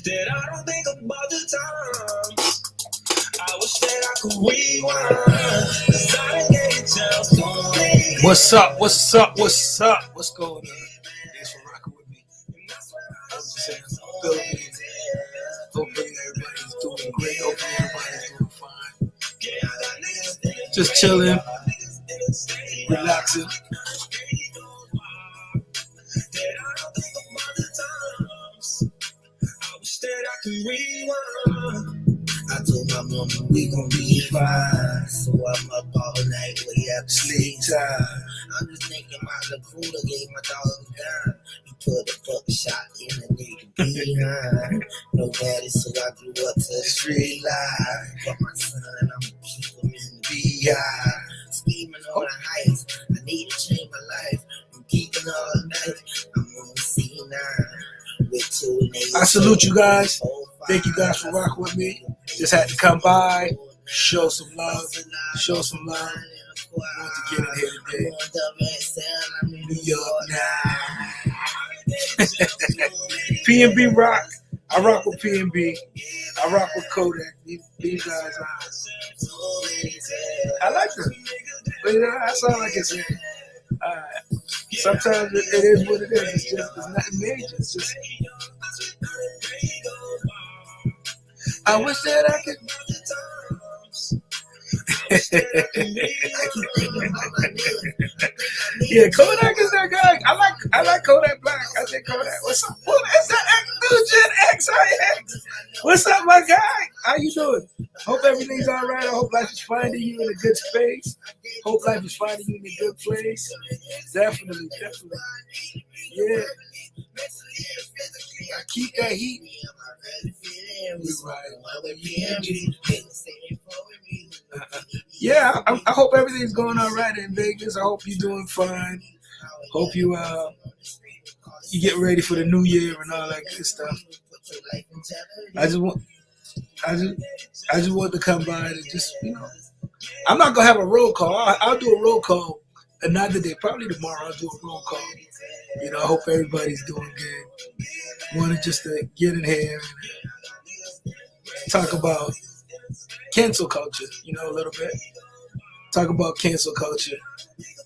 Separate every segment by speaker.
Speaker 1: that I don't think about the time. I wish that I could rewind. 'Cause I didn't get a chance to leave. What's up? What's up? What's up? What's going on? Thanks for rocking with me. I'm just saying, Philippines. Hopefully everybody's doing great. Hopefully everybody's doing fine. Just chilling, relaxing. That I can rewind. I told my mama we gon' be fine, so I'm up all night way after sleep time. I'm just thinking about the food I gave my dog a dime. You put a fuck shot in a nigga behind. No daddy, so I grew up to the street life. But my son, I'ma keep him in the beehive. Scheming on the heights, I need to change my life. I'm keeping all night, I'm on C9. I salute you guys. Thank you guys for rocking with me. Just had to come by, show some love, show some love. Want to get in here today. New York now. P&B rock. I rock with P&B. I rock with Kodak. These guys are. I like them. But you know, that's all I can say. Sometimes it is what it is. It's nothing major. It's just. I wish that I could. Yeah, Kodak is that guy. I like Kodak Black. I think Kodak. What's up? What is that? New Gen X. What's up, my guy? How you doing? Hope everything's all right. I hope life is finding you in a good space. Hope life is finding you in a good place. Definitely. Yeah. I keep that heat. Yeah, I hope everything's going all right in Vegas. I hope you're doing fine. Hope you get ready for the new year and all that good stuff. I just want to come by and just, I'm not gonna have a roll call. I'll do a roll call another day, probably tomorrow. I'll do a roll call. I hope everybody's doing good. Wanted just to get in here and talk about cancel culture, a little bit. Talk about cancel culture.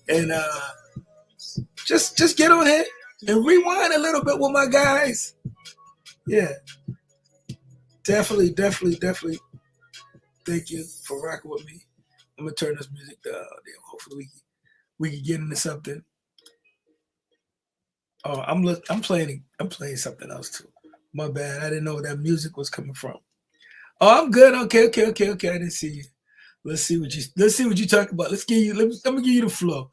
Speaker 1: And just get on here and rewind a little bit with my guys. Yeah. Definitely. Thank you for rocking with me. I'm gonna turn this music down. Hopefully we can get into something. Oh, I'm playing something else too. My bad. I didn't know where that music was coming from. Oh, I'm good. Okay. I didn't see you. Let's see what you talk about. Let me give you the flow.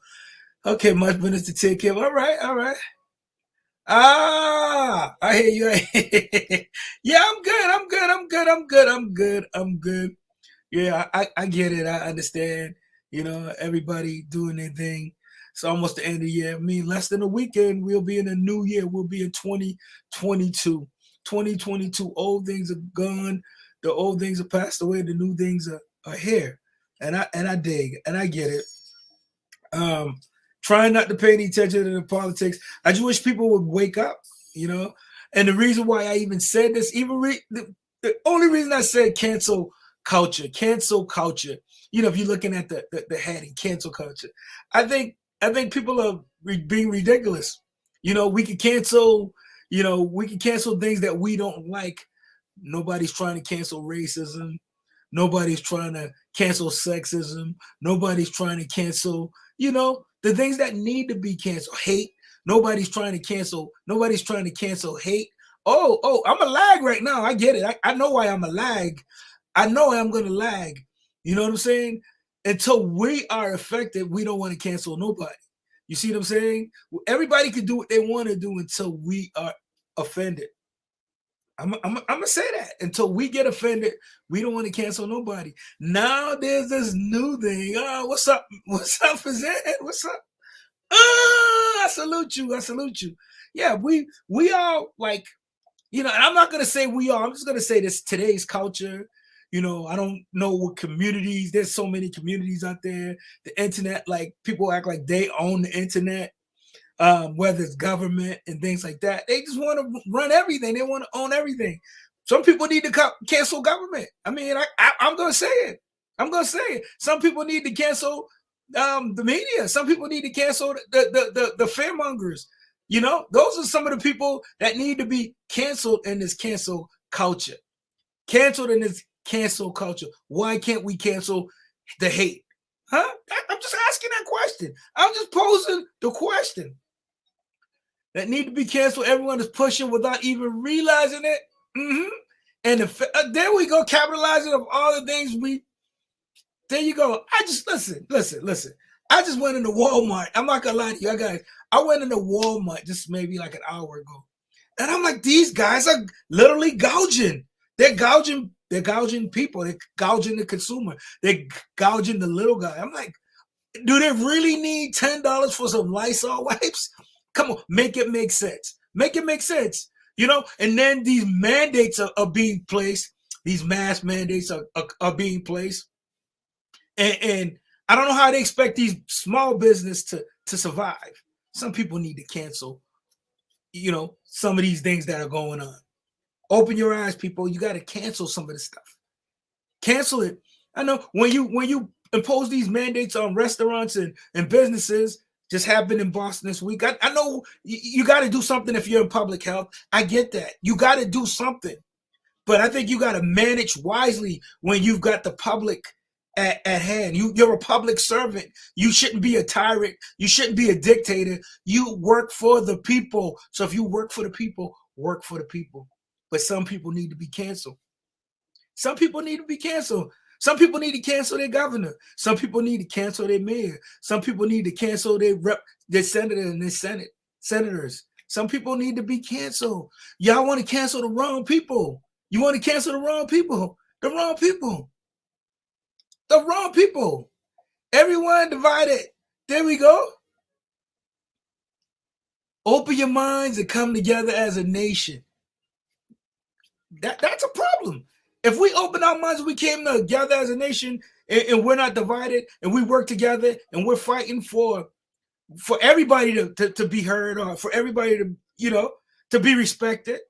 Speaker 1: Okay, much minutes to take care of. All right. I hear you. Yeah, I'm good. Yeah, I get it. I understand. Everybody doing their thing. It's almost the end of the year. I mean, less than a weekend, we'll be in a new year. We'll be in 2022. 2022, old things are gone. The old things are passed away. The new things are here. And I dig, and I get it. Trying not to pay any attention to the politics. I just wish people would wake up, And the reason why I even said this, the only reason I said cancel culture, if you're looking at the heading, cancel culture, I think people are being ridiculous. We can cancel, things that we don't like. Nobody's trying to cancel racism. Nobody's trying to cancel sexism. Nobody's trying to cancel, the things that need to be canceled. Hate. Nobody's trying to cancel hate. Oh, I'm a lag right now. I get it. I know why I'm a lag. I know I'm going to lag. You know what I'm saying? Until we are affected, we don't want to cancel nobody. You see what I'm saying? Everybody can do what they want to do until we are offended. I'm gonna say that until we get offended, we don't want to cancel nobody. Now there's this new thing. Oh, what's up? What's up, Fazan? What's up? I salute you. Yeah, we are like, and I'm not gonna say we are. I'm just gonna say this today's culture. I don't know what communities. There's so many communities out there. The internet, like people act like they own the internet. whether it's government and things like that. They just want to run everything. They want to own everything. Some people need to cancel government. I mean, I'm going to say it. I'm going to say it. Some people need to cancel the media. Some people need to cancel the fearmongers. You know, those are some of the people that need to be canceled in this cancel culture. Canceled in this cancel culture. Why can't we cancel the hate? Huh? I'm just asking that question. I'm just posing the question. That need to be canceled. Everyone is pushing without even realizing it. And there we go, capitalizing of all the things we. There you go. I just listen. I just went into Walmart. I'm not gonna lie to you, guys. I went into Walmart just maybe like an hour ago, and I'm like, these guys are literally gouging. They're gouging. They're gouging people. They're gouging the consumer. They're gouging the little guy. I'm like, do they really need $10 for some Lysol wipes? Come on, make it make sense. Make it make sense. You know, and then these mandates are being placed. These mask mandates are being placed. And I don't know how they expect these small business to survive. Some people need to cancel, you know, some of these things that are going on. Open your eyes, people. You got to cancel some of this stuff. Cancel it. I know when you impose these mandates on restaurants and businesses, just happened in Boston this week. I know you got to do something if you're in public health. I get that. You got to do something. But I think you got to manage wisely when you've got the public at hand. You're a public servant. You shouldn't be a tyrant. You shouldn't be a dictator. You work for the people. So if you work for the people, work for the people. But some people need to be canceled. Some people need to be canceled. Some people need to cancel their governor. Some people need to cancel their mayor. Some people need to cancel their senator and their senators. Some people need to be canceled. Y'all want to cancel the wrong people. You want to cancel the wrong people. The wrong people. The wrong people. Everyone divided. There we go. Open your minds and come together as a nation. That's a problem. If we open our minds, we came together as a nation, and we're not divided, and we work together, and we're fighting for everybody to be heard, or for everybody to, you know, to be respected,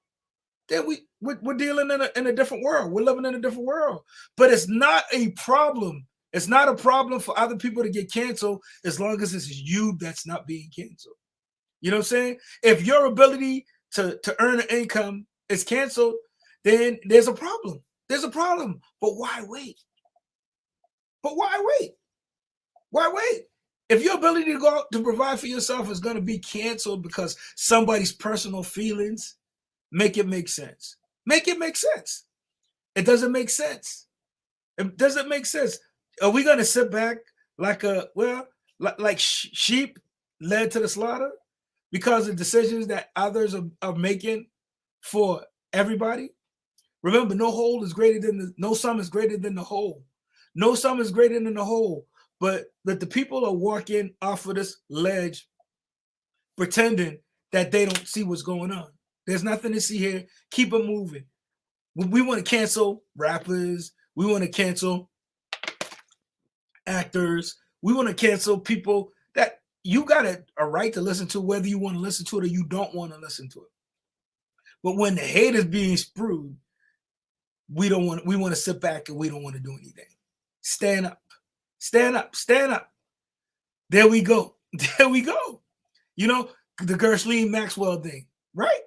Speaker 1: then we're dealing in a different world. We're living in a different world. But it's not a problem. It's not a problem for other people to get canceled as long as it's you that's not being canceled. You know what I'm saying? If your ability to earn an income is canceled, then there's a problem. There's a problem. But why wait? But why wait? Why wait? If your ability to go out to provide for yourself is going to be canceled because somebody's personal feelings, make it make sense. Make it make sense. It doesn't make sense. It doesn't make sense. Are we going to sit back like sheep led to the slaughter because of decisions that others are making for everybody? Remember, no sum is greater than the whole. No sum is greater than the whole. But the people are walking off of this ledge pretending that they don't see what's going on. There's nothing to see here. Keep it moving. We want to cancel rappers. We want to cancel actors. We want to cancel people that you got a right to listen to, whether you want to listen to it or you don't want to listen to it. But when the hate is being spewed, we want to sit back and we don't want to do anything. Stand up. Stand up. Stand up. There we go. There we go. You know, the Ghislaine Maxwell thing, right?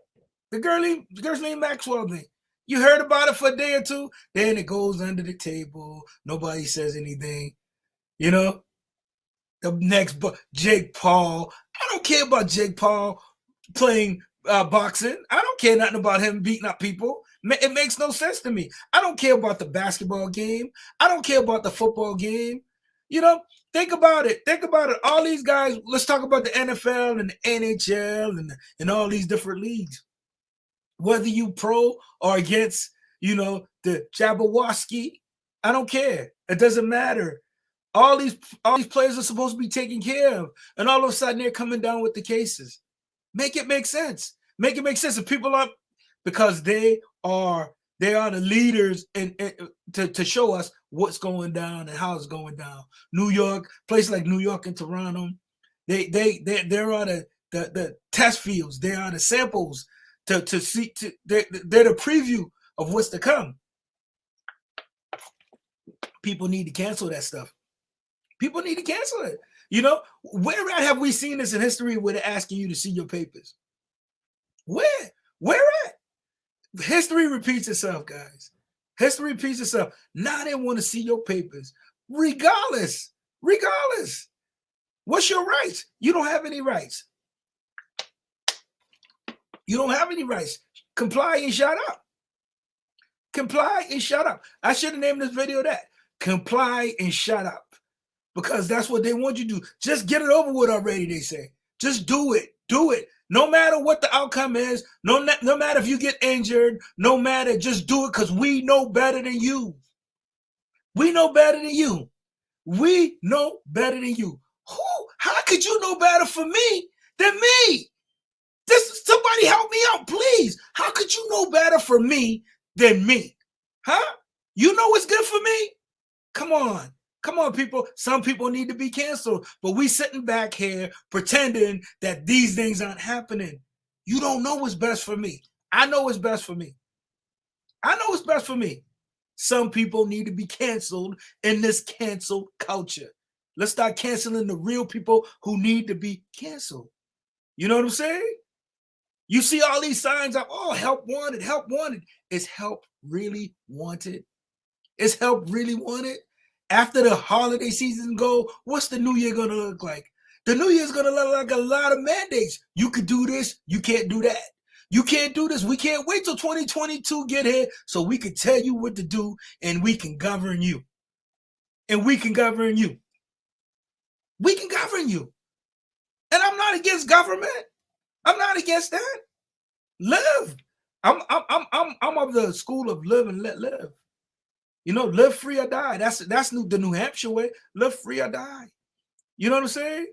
Speaker 1: The Ghislaine Maxwell thing. You heard about it for a day or two, then it goes under the table. Nobody says anything. You know, the next Jake Paul. I don't care about Jake Paul playing boxing. I don't care nothing about him beating up people. It makes no sense to me. I don't care about the basketball game. I don't care about the football game. You know, think about it. Think about it. All these guys, let's talk about the NFL and the NHL and all these different leagues. Whether you pro or against, you know, the Jabberwocky, I don't care. It doesn't matter. All these players are supposed to be taken care of. And all of a sudden they're coming down with the cases. Make it make sense. Make it make sense. If people are, because they are the leaders and to show us what's going down and how it's going down. New York, places like New York and Toronto, they're the test fields. They are the samples to see. They're the preview of what's to come. People need to cancel that stuff. People need to cancel it. You know, where have we seen this in history where they're asking you to see your papers? Where at? History repeats itself, guys. History repeats itself. Now they want to see your papers, regardless. What's your rights? You don't have any rights. You don't have any rights. Comply and shut up. Comply and shut up. I should have named this video that. Comply and shut up. Because that's what they want you to do. Just get it over with already, they say. Just do it. Do it. No matter what the outcome is, no matter if you get injured, no matter, just do it because we know better than you. We know better than you. We know better than you. How could you know better for me than me? Somebody help me out, please. How could you know better for me than me? Huh? You know what's good for me? Come on. Come on, people. Some people need to be canceled, but we sitting back here pretending that these things aren't happening. You don't know what's best for me. I know what's best for me. I know what's best for me. Some people need to be canceled in this cancel culture. Let's start canceling the real people who need to be canceled. You know what I'm saying? You see all these signs of, oh, help wanted, help wanted. Is help really wanted? Is help really wanted? After the holiday season go, what's the new year going to look like? The new year is going to look like a lot of mandates. You could do this. You can't do that. You can't do this. We can't wait till 2022 get here so we can tell you what to do and we can govern you. And we can govern you. We can govern you. And I'm not against government. I'm not against that. Live. I'm of the school of live and let live. You know, live free or die. That's the New Hampshire way. Live free or die. You know what I'm saying?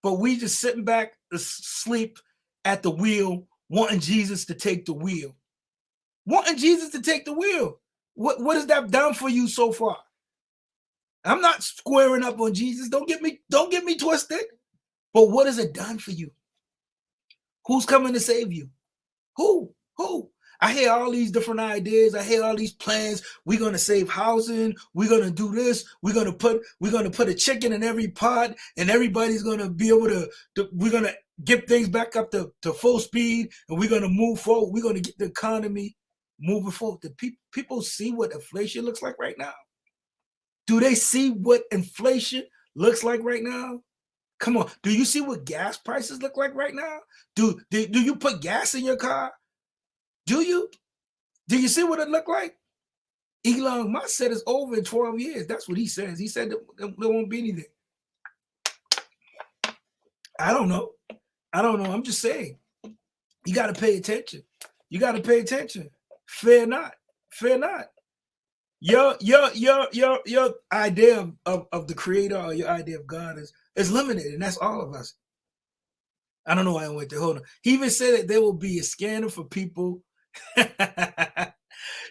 Speaker 1: But we just sitting back asleep at the wheel, wanting Jesus to take the wheel. Wanting Jesus to take the wheel. What has that done for you so far? I'm not squaring up on Jesus. Don't get me twisted. But what has it done for you? Who's coming to save you? Who? I hear all these different ideas. I hear all these plans. We're gonna save housing. We're gonna do this. We're gonna put a chicken in every pot, and everybody's gonna be able to we're gonna get things back up to full speed, and we're gonna move forward. We're gonna get the economy moving forward. Do people see what inflation looks like right now? Do they see what inflation looks like right now? Come on. Do you see what gas prices look like right now? Do you put gas in your car? Do you? Do you see what it looked like? Elon Musk said it's over in 12 years. That's what he says. He said there won't be anything. I don't know. I'm just saying. You got to pay attention. You got to pay attention. Fear not. Your idea of the creator or your idea of God is limited, and that's all of us. I don't know why I went there. Hold on. He even said that there will be a scanner for people. There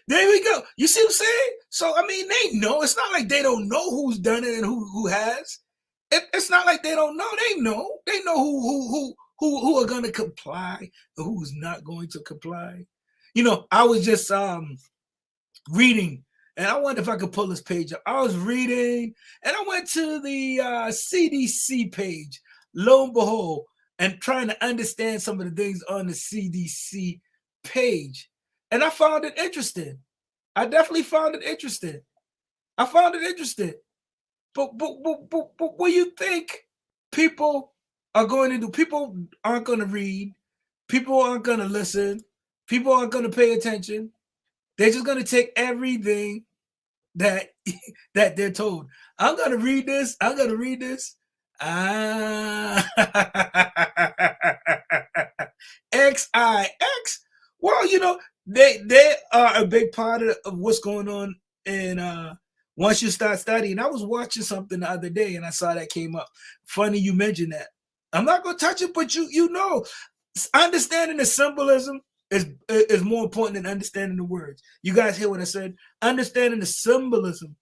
Speaker 1: we go. You see what I'm saying? So I mean, they know. It's not like they don't know who's done it and who has. It's not like they don't know. They know. They know who are going to comply and who's not going to comply. You know, I was just reading, and I wonder if I could pull this page up. I was reading, and I went to the CDC page, lo and behold, and trying to understand some of the things on the CDC page. And I found it interesting. I definitely found it interesting. But what do you think people are going to do? People aren't going to read. People aren't going to listen. People aren't going to pay attention. They're just going to take everything that they're told. I'm going to read this. XIX. Well, you know, they are a big part of what's going on. And once you start studying, I was watching something the other day and I saw that came up. Funny you mentioned that. I'm not going to touch it, but you know, understanding the symbolism is more important than understanding the words. You guys hear what I said? Understanding the symbolism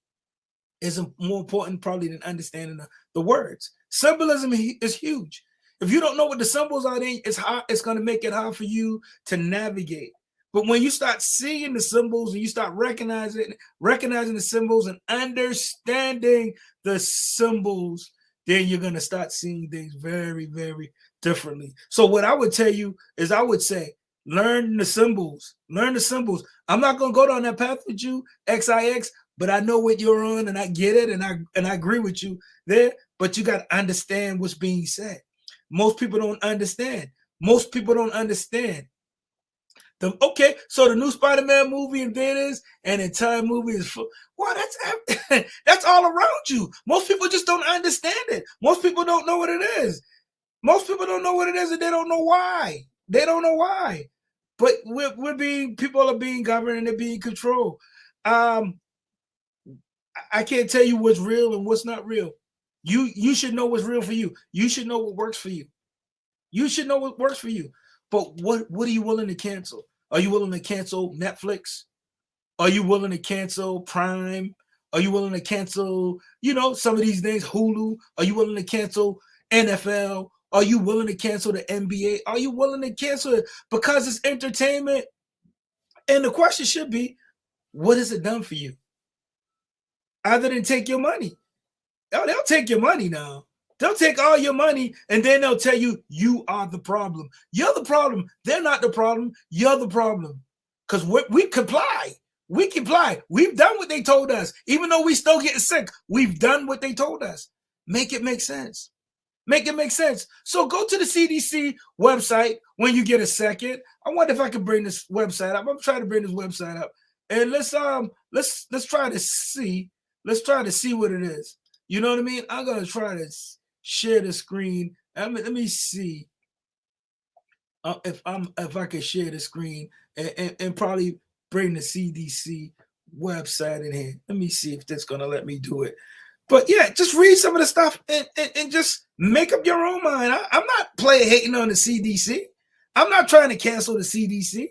Speaker 1: is more important probably than understanding the words. Symbolism is huge. If you don't know what the symbols are, then it's going to make it hard for you to navigate. But when you start seeing the symbols and you start recognizing the symbols and understanding the symbols, then you're going to start seeing things very, very differently. So what I would tell you is I would say, learn the symbols. Learn the symbols. I'm not going to go down that path with you, XIX, but I know what you're on and I get it and I agree with you there, but you got to understand what's being said. Most people don't understand. Most people don't understand. Okay, so the new Spider-Man movie in theaters and the time movie is full. Well, that's all around you. Most people just don't understand it. Most people don't know what it is. Most people don't know what it is, and they don't know why. They don't know why. But people are being governed and they're being controlled. I can't tell you what's real and what's not real. You should know what's real for you. You should know what works for you. You should know what works for you. But what are you willing to cancel? Are you willing to cancel Netflix? Are you willing to cancel Prime? Are you willing to cancel, some of these things, Hulu? Are you willing to cancel NFL? Are you willing to cancel the NBA? Are you willing to cancel it because it's entertainment? And the question should be, what has it done for you? Other than take your money. Oh, they'll take your money now. They'll take all your money and then they'll tell you, you are the problem. You're the problem. They're not the problem. You're the problem. Because we comply. We comply. We've done what they told us. Even though we still getting sick, we've done what they told us. Make it make sense. Make it make sense. So go to the CDC website when you get a second. I wonder if I can bring this website up. I'm trying to bring this website up. And let's try to see. Let's try to see what it is. You know what I mean? I'm gonna try to share the screen. Let me see if I can share the screen and probably bring the CDC website in here. Let me see if that's gonna let me do it. But yeah, just read some of the stuff and just make up your own mind. I'm not hating on the CDC. I'm not trying to cancel the CDC.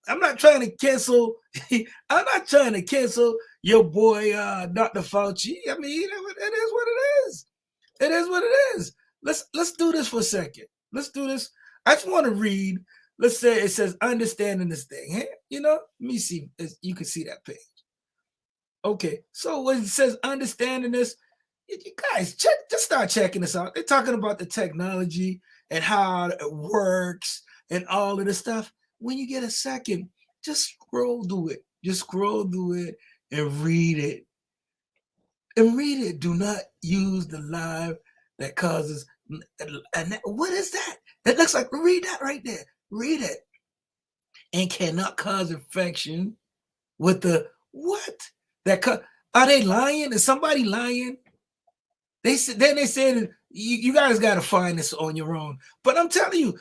Speaker 1: I'm not trying to cancel. I'm not trying to cancel your boy, Dr. Fauci. I mean, it is what it is. It is what it is. Let's do this for a second. Let's do this. I just want to read. Let's say it says understanding this thing. Let me see. You can see that page. Okay, so when it says understanding this, you guys just start checking this out. They're talking about the technology and how it works and all of this stuff. When you get a second, just scroll through it. Just scroll through it and read it. And read it. Do not use the live that causes. And what is that? That looks like, read that right there. Read it. And cannot cause infection with the what? Are they lying? Is somebody lying? They said you guys got to find this on your own. But I'm telling you,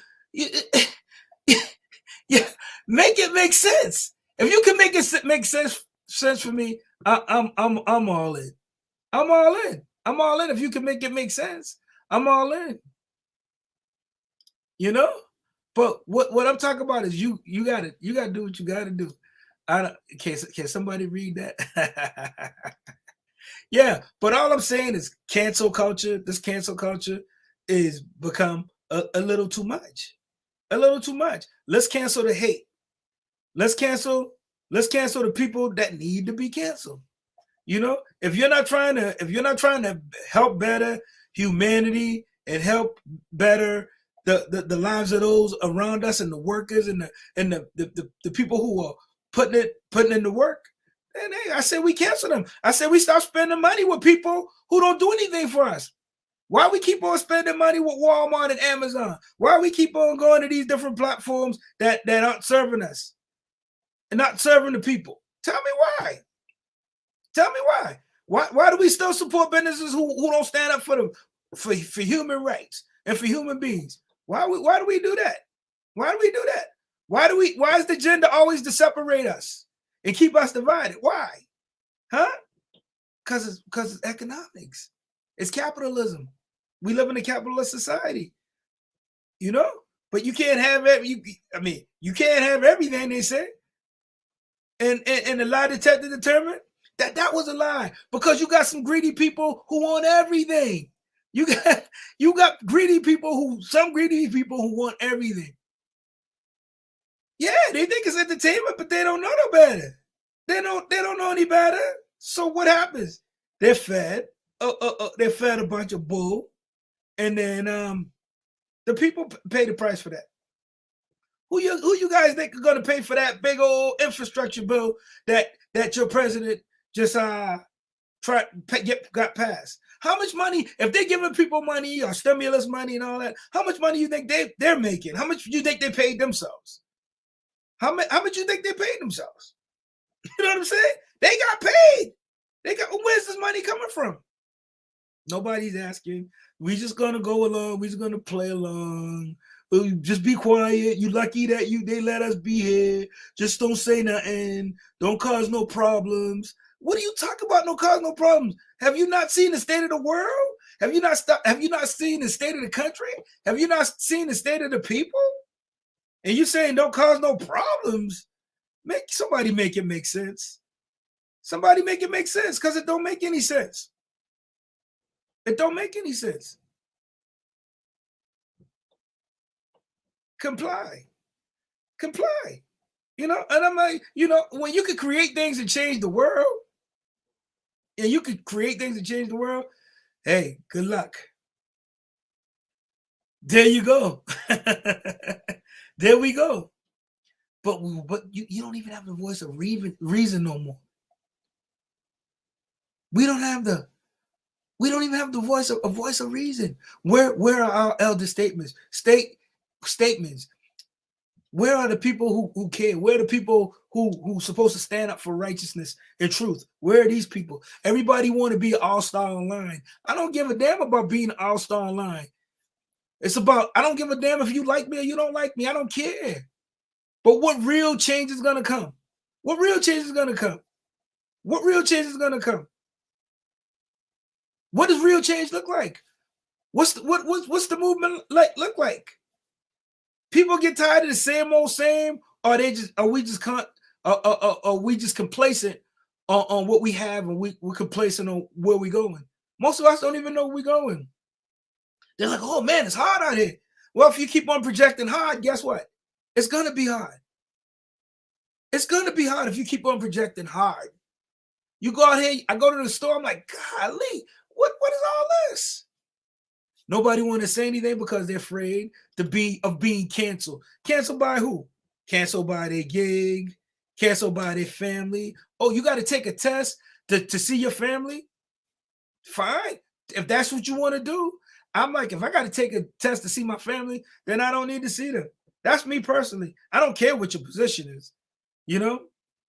Speaker 1: yeah, make it make sense. If you can make it make sense for me, I'm all in. I'm all in. I'm all in. If you can make it make sense, I'm all in. But what I'm talking about is you got to do what you got to do. Can somebody read that? Yeah, but all I'm saying is cancel culture. This cancel culture is become a little too much. A little too much. Let's cancel the hate. Let's cancel the people that need to be canceled. If you're not trying to help better humanity and help better the lives of those around us and the workers and the people who are putting in the work, then I say we cancel them. I say we stop spending money with people who don't do anything for us. Why we keep on spending money with Walmart and Amazon? Why we keep on going to these different platforms that aren't serving us and not serving the people? Tell me why. Tell me why. Why do we still support businesses who don't stand up for human rights and for human beings? Why do we do that? Why do we do that? Why is the agenda always to separate us and keep us divided? Why? Huh? Because it's economics. It's capitalism. We live in a capitalist society. But you can't have you can't have everything, they say. And the lie detector determined that was a lie, because you got some greedy people who want everything. You got you got greedy people some greedy people who want everything. Yeah, they think it's entertainment, but they don't know no better. They don't know any better. So what happens? They're fed. They're fed a bunch of bull, and then the people pay the price for that. Who you guys think are going to pay for that big old infrastructure bill that your president just got passed? How much money, if they're giving people money or stimulus money and all that, how much money you think they're making? How much do you think they paid themselves? How much you think they paid themselves? You know what I'm saying? They got paid. Where's this money coming from? Nobody's asking. We just gonna go along. We just gonna play along. Just be quiet. You lucky that they let us be here. Just don't say nothing. Don't cause no problems. What are you talking about? No cause no problems. Have you not seen the state of the world? Have you not seen the state of the country? Have you not seen the state of the people? And you saying don't cause no problems? Somebody make it make sense. Somebody make it make sense, because it don't make any sense. It don't make any sense. Comply. Comply. And I'm like, when you can create things and change the world, hey, good luck. There you go. There we go. But you don't even have the voice of reason no more. We don't even have the voice of reason. Where are our elder statements? Statements. Where are the people who care? Where are the people who supposed to stand up for righteousness and truth? Where are these people? Everybody want to be an all-star online. I don't give a damn about being an all-star online. It's about, I don't give a damn if you like me or you don't like me. I don't care. But what real change is going to come? What real change is going to come? What real change is going to come? What does real change look like? What's the movement look like? People get tired of the same old same, or we just complacent on what we have, and we're complacent on where we're going. Most of us don't even know where we're going. They're like, oh man, it's hard out here. Well, if you keep on projecting hard, guess what? It's gonna be hard. It's gonna be hard if you keep on projecting hard. You go out here, I go to the store, I'm like, golly, what is all this? Nobody want to say anything because they're afraid of being canceled. Canceled by who? Canceled by their gig, canceled by their family. Oh, you got to take a test to see your family? Fine. If that's what you want to do. I'm like, if I got to take a test to see my family, then I don't need to see them. That's me personally. I don't care what your position is.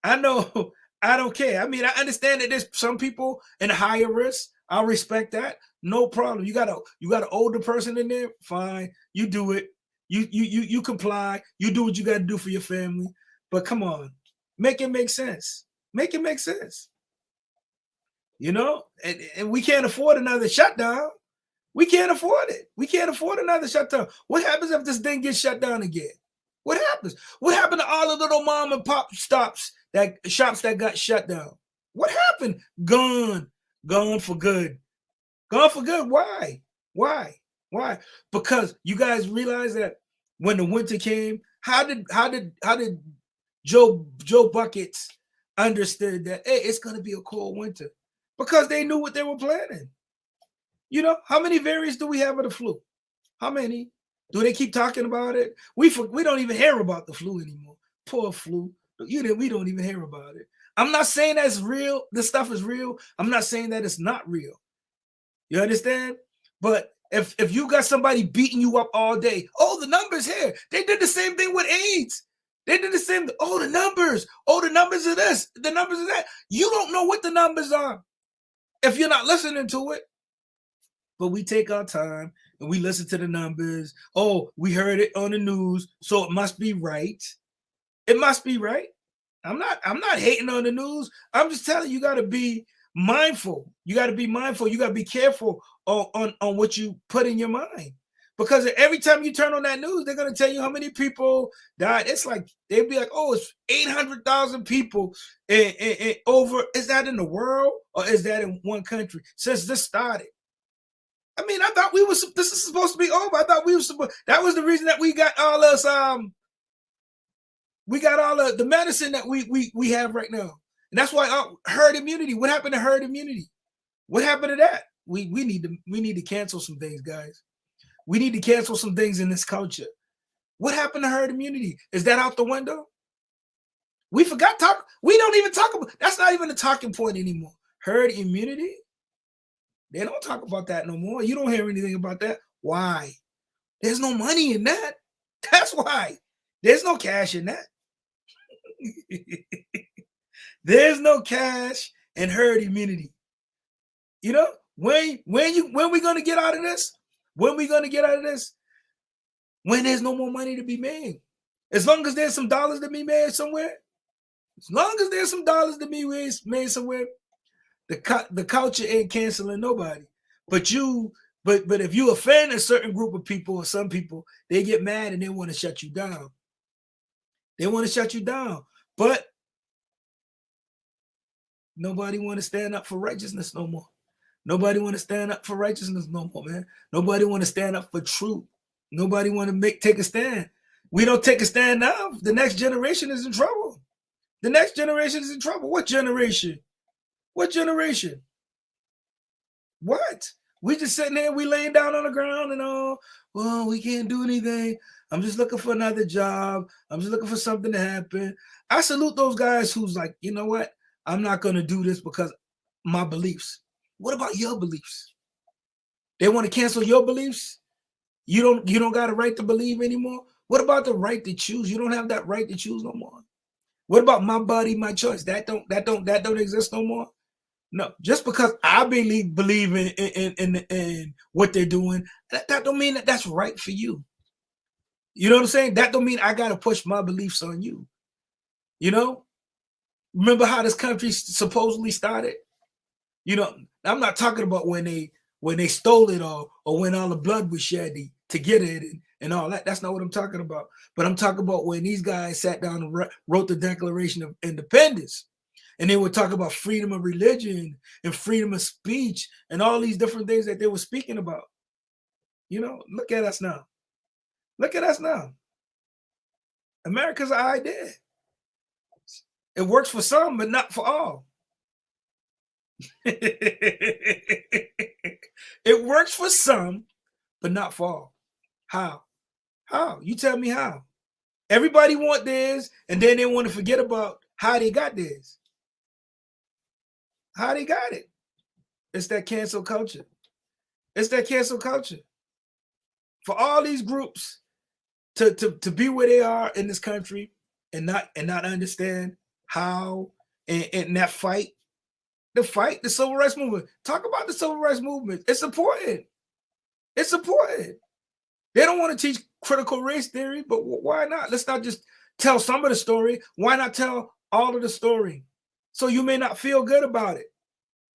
Speaker 1: I know I don't care. I mean, I understand that there's some people in higher risk. I'll respect that. No problem. You got an older person in there. Fine. You do it. You comply. You do what you got to do for your family. But come on, make it make sense. Make it make sense. And we can't afford another shutdown. We can't afford it. We can't afford another shutdown. What happens if this thing gets shut down again? What happens? What happened to all the little mom and pop shops that got shut down? What happened? Gone for good. Gone for good. Why? Because you guys realize that when the winter came, how did Joe Buckets understood that, hey, it's going to be a cold winter? Because they knew what they were planning. How many variants do we have of the flu? How many? Do they keep talking about it? We don't even hear about the flu anymore. Poor flu. We don't even hear about it. I'm not saying that's real. This stuff is real. I'm not saying that it's not real. You understand? But if you got somebody beating you up all day, oh, the numbers here. They did the same thing with AIDS. They did the same. Oh, the numbers. Oh, the numbers are this. The numbers are that. You don't know what the numbers are if you're not listening to it. But we take our time and we listen to the numbers. Oh, we heard it on the news, so it must be right. It must be right. I'm not hating on the news. I'm just telling you, got to be mindful. You got to be mindful. You got to be careful on what you put in your mind. Because every time you turn on that news, they're going to tell you how many people died. It's like, they'd be like, oh, it's 800,000 people over. Is that in the world or is that in one country since this started? I mean, I thought this is supposed to be over. I thought we were supposed, that was the reason that we got all this, we got all the medicine that we have right now. And that's why herd immunity. What happened to herd immunity? What happened to that? We need to cancel some things, guys. We need to cancel some things in this culture. What happened to herd immunity? Is that out the window? We forgot talk. We don't even talk about, that's not even a talking point anymore. Herd immunity? They don't talk about that no more. You don't hear anything about that. Why? There's no money in that. That's why. There's no cash in that. There's no cash in herd immunity. You know, when we gonna get out of this? When we gonna get out of this? When there's no more money to be made. As long as there's some dollars to be made somewhere, as long as there's some dollars to be made somewhere, the culture ain't canceling nobody. But if you offend a certain group of people or some people, they get mad and they want to shut you down. They want to shut you down. But nobody want to stand up for righteousness no more. Nobody want to stand up for righteousness no more, man. Nobody want to stand up for truth. Nobody want to take a stand. We don't take a stand now. The next generation is in trouble. The next generation is in trouble. What generation? What generation? What? We just sitting there, we laying down on the ground and all, well, we can't do anything. I'm just looking for another job. I'm just looking for something to happen. I salute those guys who's like, you know what? I'm not going to do this because my beliefs. What about your beliefs? They want to cancel your beliefs? You don't got a right to believe anymore? What about the right to choose? You don't have that right to choose no more. What about my body, my choice? That don't exist no more. No, just because I believe in what they're doing, that don't mean that that's right for you. You know what I'm saying? That don't mean I got to push my beliefs on you. You know? Remember how this country supposedly started? You know, I'm not talking about when they stole it or when all the blood was shed to get it and all that. That's not what I'm talking about. But I'm talking about when these guys sat down and wrote the Declaration of Independence. And they would talk about freedom of religion and freedom of speech and all these different things that they were speaking about. You know, look at us now. Look at us now. America's an idea. It works for some, but not for all. It works for some, but not for all. How? How? You tell me how. Everybody want theirs, and then they want to forget about how they got theirs. How they got it. It's that cancel culture. It's that cancel culture. For all these groups to be where they are in this country and not understand how and that fight, the civil rights movement. Talk about the civil rights movement. It's important. It's important. They don't want to teach critical race theory, but why not? Let's not just tell some of the story. Why not tell all of the story? So you may not feel good about it.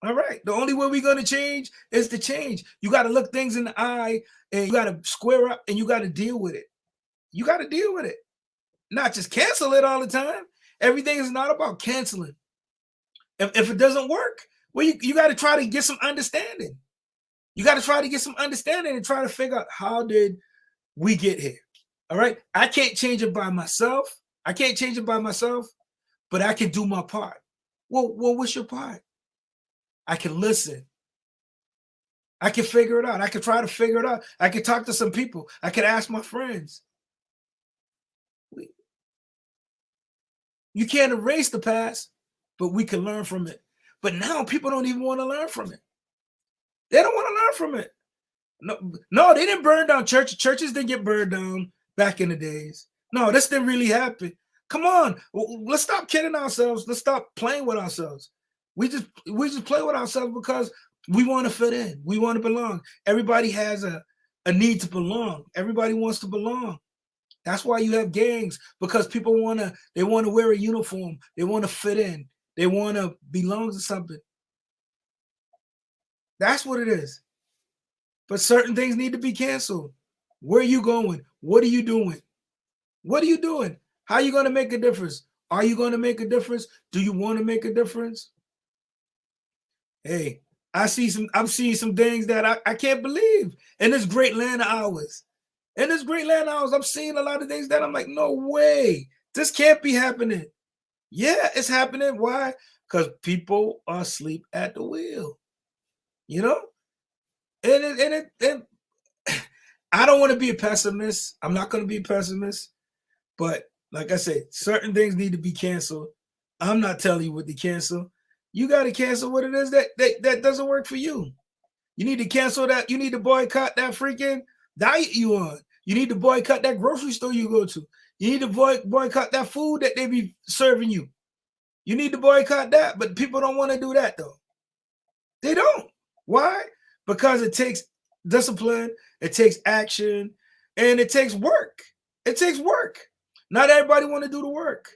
Speaker 1: All right. The only way we're going to change is to change. You got to look things in the eye and you got to square up and you got to deal with it. You got to deal with it. Not just cancel it all the time. Everything is not about canceling. If it doesn't work, well, you got to try to get some understanding. You got to try to get some understanding and try to figure out how did we get here. All right. I can't change it by myself. I can't change it by myself, but I can do my part. Well, what's your part? I can listen. I can figure it out. I can try to figure it out. I can talk to some people. I can ask my friends. You can't erase the past, but we can learn from it. But now people don't even want to learn from it. They don't want to learn from it. No, they didn't burn down churches. Churches didn't get burned down back in the days. No, this didn't really happen. Come on, let's stop kidding ourselves. Let's stop playing with ourselves. We just play with ourselves because we want to fit in. We want to belong. Everybody has a need to belong. Everybody wants to belong. That's why you have gangs, because people want to wear a uniform. They want to fit in. They want to belong to something. That's what it is. But certain things need to be canceled. Where are you going? What are you doing? What are you doing? How are you going to make a difference? Are you going to make a difference? Do you want to make a difference? Hey, I'm seeing some things that I can't believe in this great land of ours. In this great land of ours, I'm seeing a lot of things that I'm like, no way, this can't be happening. Yeah, it's happening. Why? Because people are asleep at the wheel. You know, and I don't want to be a pessimist. I'm not going to be a pessimist, but like I said, certain things need to be canceled. I'm not telling you what to cancel. You got to cancel what it is that doesn't work for you. You need to cancel that. You need to boycott that freaking diet you on. You need to boycott that grocery store you go to. You need to boycott that food that they be serving you. You need to boycott that, but people don't want to do that though. They don't. Why? Because it takes discipline, it takes action, and it takes work. It takes work. Not everybody want to do the work.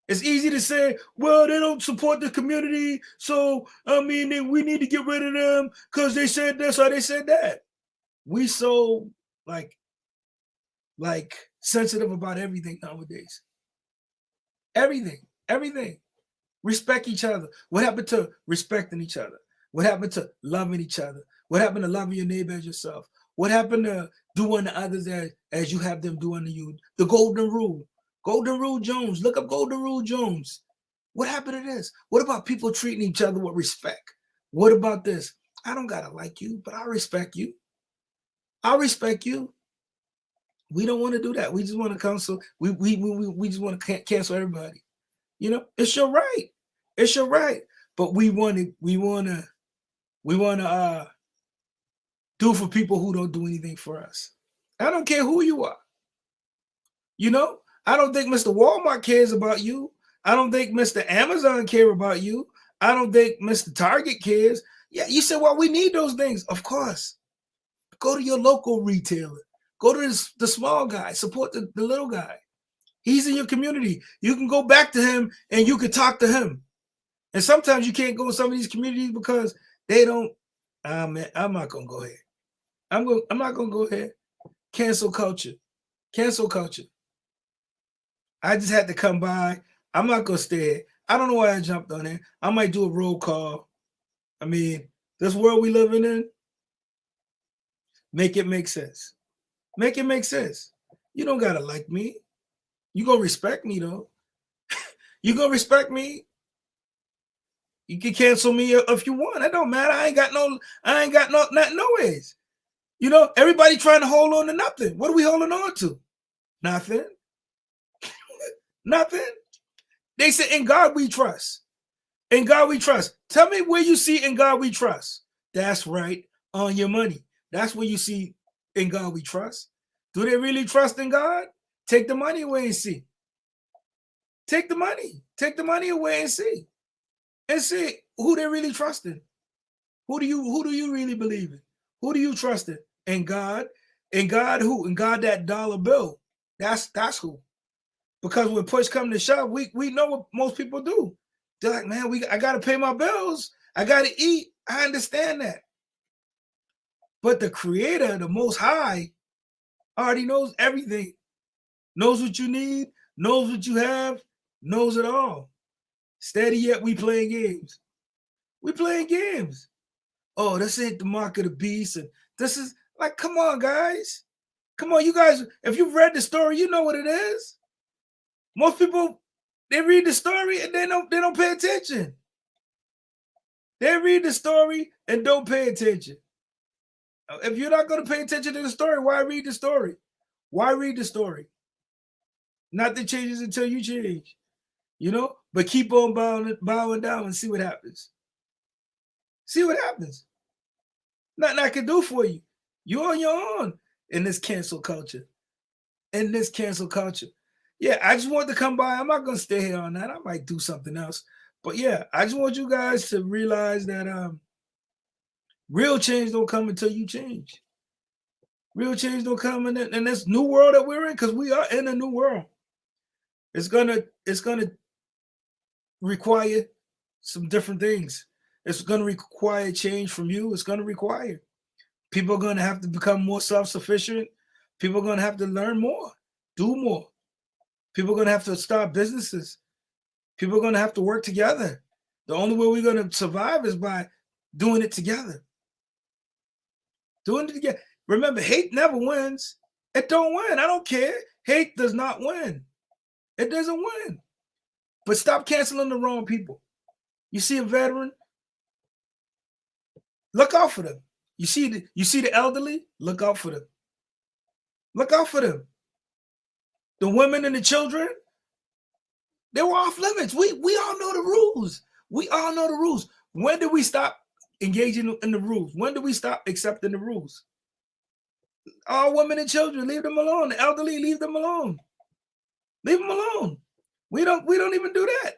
Speaker 1: It's easy to say, well, they don't support the community, so I mean, we need to get rid of them because they said this or they said that. We so like sensitive about everything nowadays. Everything. Respect each other. What happened to respecting each other? What happened to loving each other? What happened to loving your neighbor as yourself? What happened to doing to others as you have them do unto you? The golden rule. Golden Rule Jones. Look up Golden Rule Jones. What happened to this? What about people treating each other with respect? What about this? I don't gotta like you, but I respect you. I respect you. We don't want to do that. We just want to cancel. We just want to cancel everybody. You know, it's your right. It's your right. But we want to do for people who don't do anything for us. I don't care who you are. You know, I don't think Mr. Walmart cares about you. I don't think Mr. Amazon care about you. I don't think Mr. Target cares. Yeah, you said, well, we need those things. Of course. Go to your local retailer. Go to the small guy. Support the little guy. He's in your community. You can go back to him and you can talk to him. And sometimes you can't go in some of these communities because they don't. Man, I'm not gonna go ahead. I'm not gonna go ahead. Cancel culture. Cancel culture. I just had to come by. I'm not gonna stay here. I don't know why I jumped on it. I might do a roll call. I mean, this world we living in, make it make sense. Make it make sense. You don't gotta like me. You gonna respect me though. You gonna respect me. You can cancel me if you want. That don't matter. I ain't got no ways. You know, everybody trying to hold on to nothing. What are we holding on to? Nothing. Nothing. They say in God we trust. In God we trust. Tell me where you see in God we trust. That's right. On your money. That's where you see in God we trust. Do they really trust in God? Take the money away and see. Take the money. Take the money away and see. And see who they really trust in. Who do you really believe in? Who do you trust in? In God? In God who? In God that dollar bill. That's who. Because when push comes to shove, we know what most people do. They're like, man, I gotta pay my bills. I gotta eat. I understand that. But the creator, the most high, already knows everything. Knows what you need, knows what you have, knows it all. Steady yet we playing games. We playing games. Oh, this ain't the mark of the beast. And this is like, come on, guys. Come on, you guys. If you've read the story, you know what it is. Most people, they read the story and they don't pay attention. They read the story and don't pay attention. If you're not going to pay attention to the story, why read the story? Why read the story? Nothing changes until you change, you know? But keep on bowing down and see what happens. See what happens. Nothing I can do for you. You're on your own in this cancel culture. In this cancel culture. Yeah, I just wanted to come by. I'm not going to stay here on that. I might do something else. But yeah, I just want you guys to realize that real change don't come until you change. Real change don't come in this new world that we're in, because we are in a new world. It's gonna require some different things. It's gonna require change from you. It's gonna require people are gonna have to become more self-sufficient. People are gonna have to learn more, do more. People are gonna have to start businesses. People are gonna have to work together. The only way we're gonna survive is by doing it together. Doing it together. Remember, hate never wins. It don't win. I don't care. Hate does not win. It doesn't win. But stop canceling the wrong people. You see a veteran, look out for them. You see the elderly, look out for them. Look out for them. The women and the children, they were off limits. We all know the rules. We all know the rules. When did we stop engaging in the rules? When did we stop accepting the rules? All women and children, leave them alone. The elderly, leave them alone. Leave them alone. We don't even do that.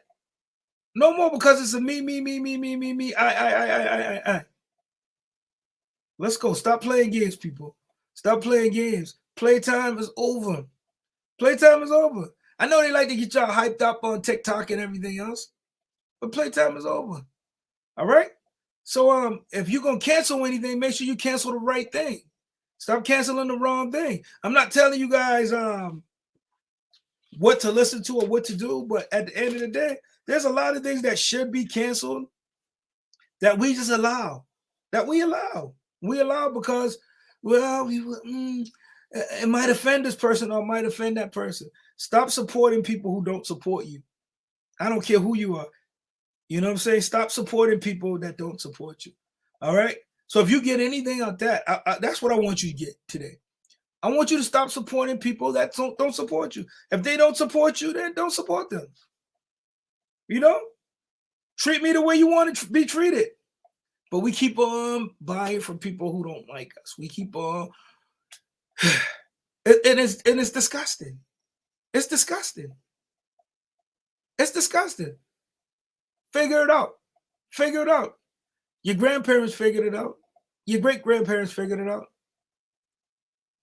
Speaker 1: No more, because it's a me, I. Let's go. Stop playing games, people. Stop playing games. Playtime is over. Playtime is over. I know they like to get y'all hyped up on TikTok and everything else, but playtime is over. All right? So if you're going to cancel anything, make sure you cancel the right thing. Stop canceling the wrong thing. I'm not telling you guys what to listen to or what to do, but at the end of the day, there's a lot of things that should be canceled that we just allow. That we allow. We allow because, well, it might offend this person or might offend that person. Stop supporting people who don't support you. I don't care who you are. You know what I'm saying? Stop supporting people that don't support you. All right? So if you get anything out that, that's what I want you to get today. I want you to stop supporting people that don't support you. If they don't support you, then don't support them. You know? Treat me the way you want to be treated. But we keep on buying from people who don't like us. We keep on... it's disgusting. It's disgusting. It's disgusting. Figure it out. Figure it out. Your grandparents figured it out. Your great-grandparents figured it out.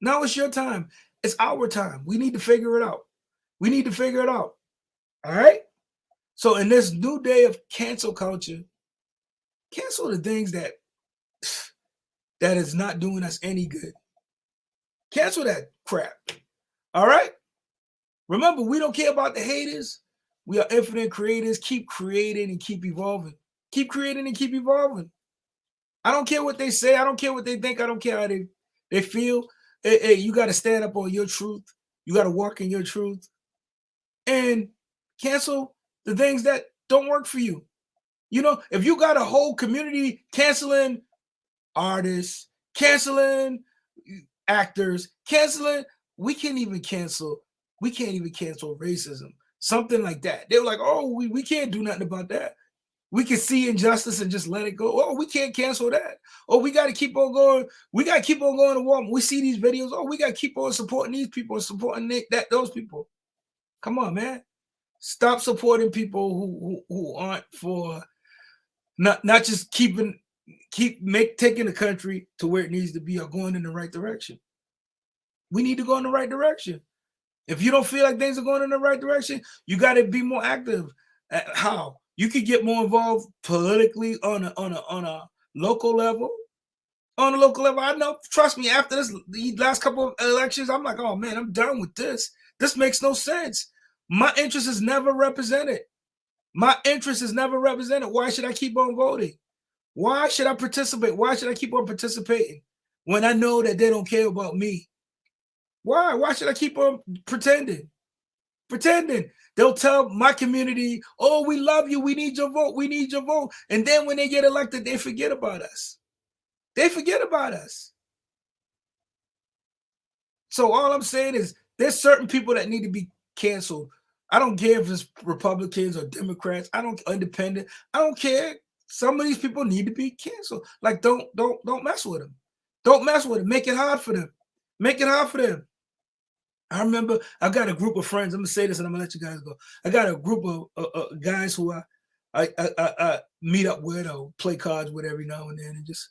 Speaker 1: Now it's your time. It's our time. We need to figure it out. We need to figure it out. All right? So in this new day of cancel culture, cancel the things that is not doing us any good. Cancel that crap. All right? Remember, we don't care about the haters. We are infinite creators. Keep creating and keep evolving. Keep creating and keep evolving. I don't care what they say. I don't care what they think. I don't care how they feel. Hey, you got to stand up on your truth. You got to walk in your truth. And cancel the things that don't work for you. You know, if you got a whole community canceling artists, canceling actors, canceling, we can't even cancel racism. Something like that. They were like, oh, we can't do nothing about that. We can see injustice and just let it go. Oh, we can't cancel that. Oh, we got to keep on going. We got to keep on going to war. We see these videos. Oh, we got to keep on supporting these people and supporting those people. Come on, man. Stop supporting people who aren't for not just taking the country to where it needs to be or going in the right direction. We need to go in the right direction. If you don't feel like things are going in the right direction, you got to be more active. How? You could get more involved politically on a local level. On a local level, I know. Trust me. After these last couple of elections, I'm like, oh man, I'm done with this. This makes no sense. My interest is never represented. My interest is never represented. Why should I keep on voting? Why should I participate? Why should I keep on participating when I know that they don't care about me? Why? Why should I keep on pretending? They'll tell my community, oh, we love you. We need your vote. We need your vote. And then when they get elected, they forget about us. They forget about us. So all I'm saying is there's certain people that need to be canceled. I don't care if it's Republicans or Democrats. Independent. I don't care. Some of these people need to be canceled. Like, don't mess with them. Don't mess with them. Make it hard for them. Make it hard for them. I remember I got a group of friends. I'm gonna say this and I'm gonna let you guys go. I got a group of guys who I meet up with or play cards with every now and then and just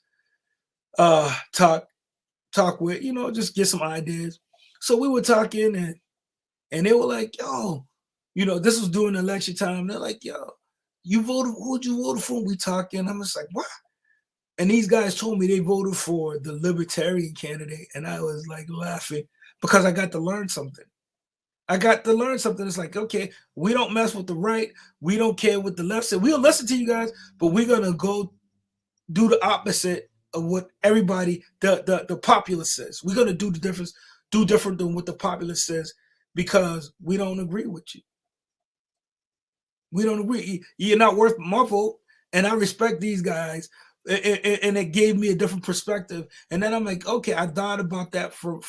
Speaker 1: talk with, you know, just get some ideas. So we were talking and they were like, yo, you know, this was during the election time. They're like, yo, you voted, who'd you vote for? We talking. I'm just like, what? And these guys told me they voted for the Libertarian candidate. And I was like laughing because I got to learn something. It's like, okay, we don't mess with the right. We don't care what the left said. We'll listen to you guys, but we're going to go do the opposite of what everybody, the populace says. We're gonna do different than what the populace says because we don't agree with you. We don't agree. You're not worth my vote, and I respect these guys. And it gave me a different perspective. And then I'm like, okay, I thought about that for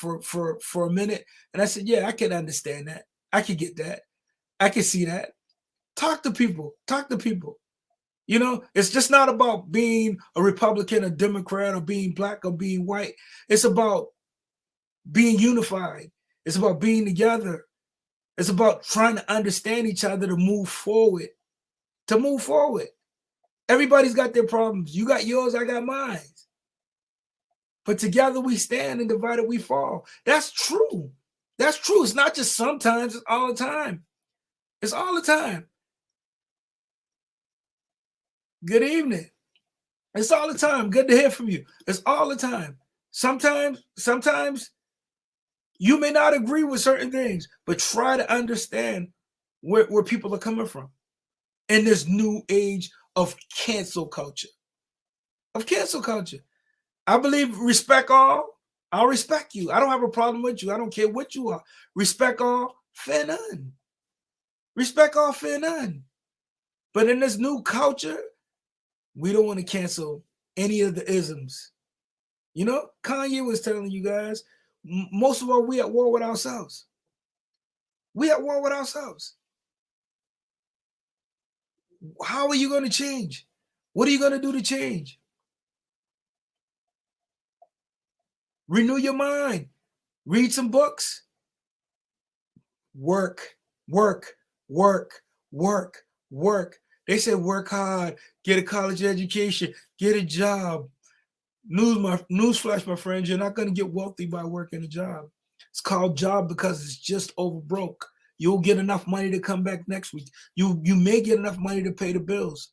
Speaker 1: a minute, and I said, yeah, I can understand that. I can get that. I can see that. Talk to people. Talk to people. You know, it's just not about being a Republican, a Democrat, or being black or being white. It's about being unified. It's about being together. It's about trying to understand each other to move forward. To move forward. Everybody's got their problems. You got yours, I got mine. But together we stand and divided we fall. That's true. That's true. It's not just sometimes, it's all the time. It's all the time. Good evening. It's all the time. Good to hear from you. It's all the time. Sometimes you may not agree with certain things, but try to understand where people are coming from in this new age of cancel culture. Of cancel culture. I believe respect all. I'll respect you. I don't have a problem with you. I don't care what you are. Respect all, fear none. Respect all, fear none. But in this new culture, we don't want to cancel any of the isms. You know, Kanye was telling you guys, most of all, we at war with ourselves. We at war with ourselves. How are you going to change? What are you going to do to change? Renew your mind. Read some books. Work, work, work, work, work. They said work hard, get a college education, get a job. Newsflash, my friends, you're not going to get wealthy by working a job. It's called job because it's just over broke. You'll get enough money to come back next week. You may get enough money to pay the bills.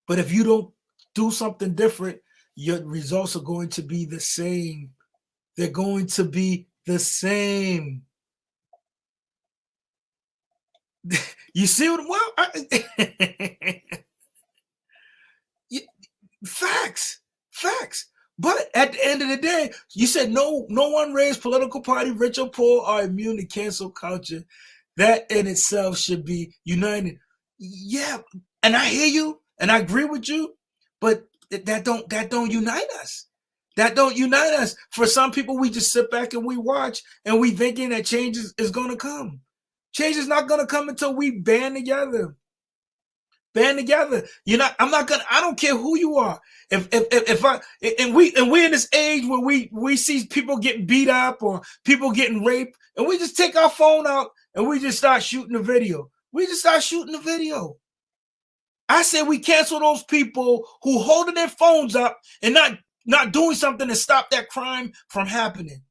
Speaker 1: But if you don't do something different, your results are going to be the same. They're going to be the same. You see what? Facts. But at the end of the day, you said no one race, political party, rich or poor, are immune to cancel culture. That in itself should be united. Yeah, and I hear you, and I agree with you, but that don't unite us. That don't unite us. For some people, we just sit back and we watch, and we thinking that change is going to come. Change is not going to come until we band together. Band together. I don't care who you are. We in this age where we see people getting beat up or people getting raped, and we just take our phone out and we just start shooting a video. I say we cancel those people who holding their phones up and not doing something to stop that crime from happening.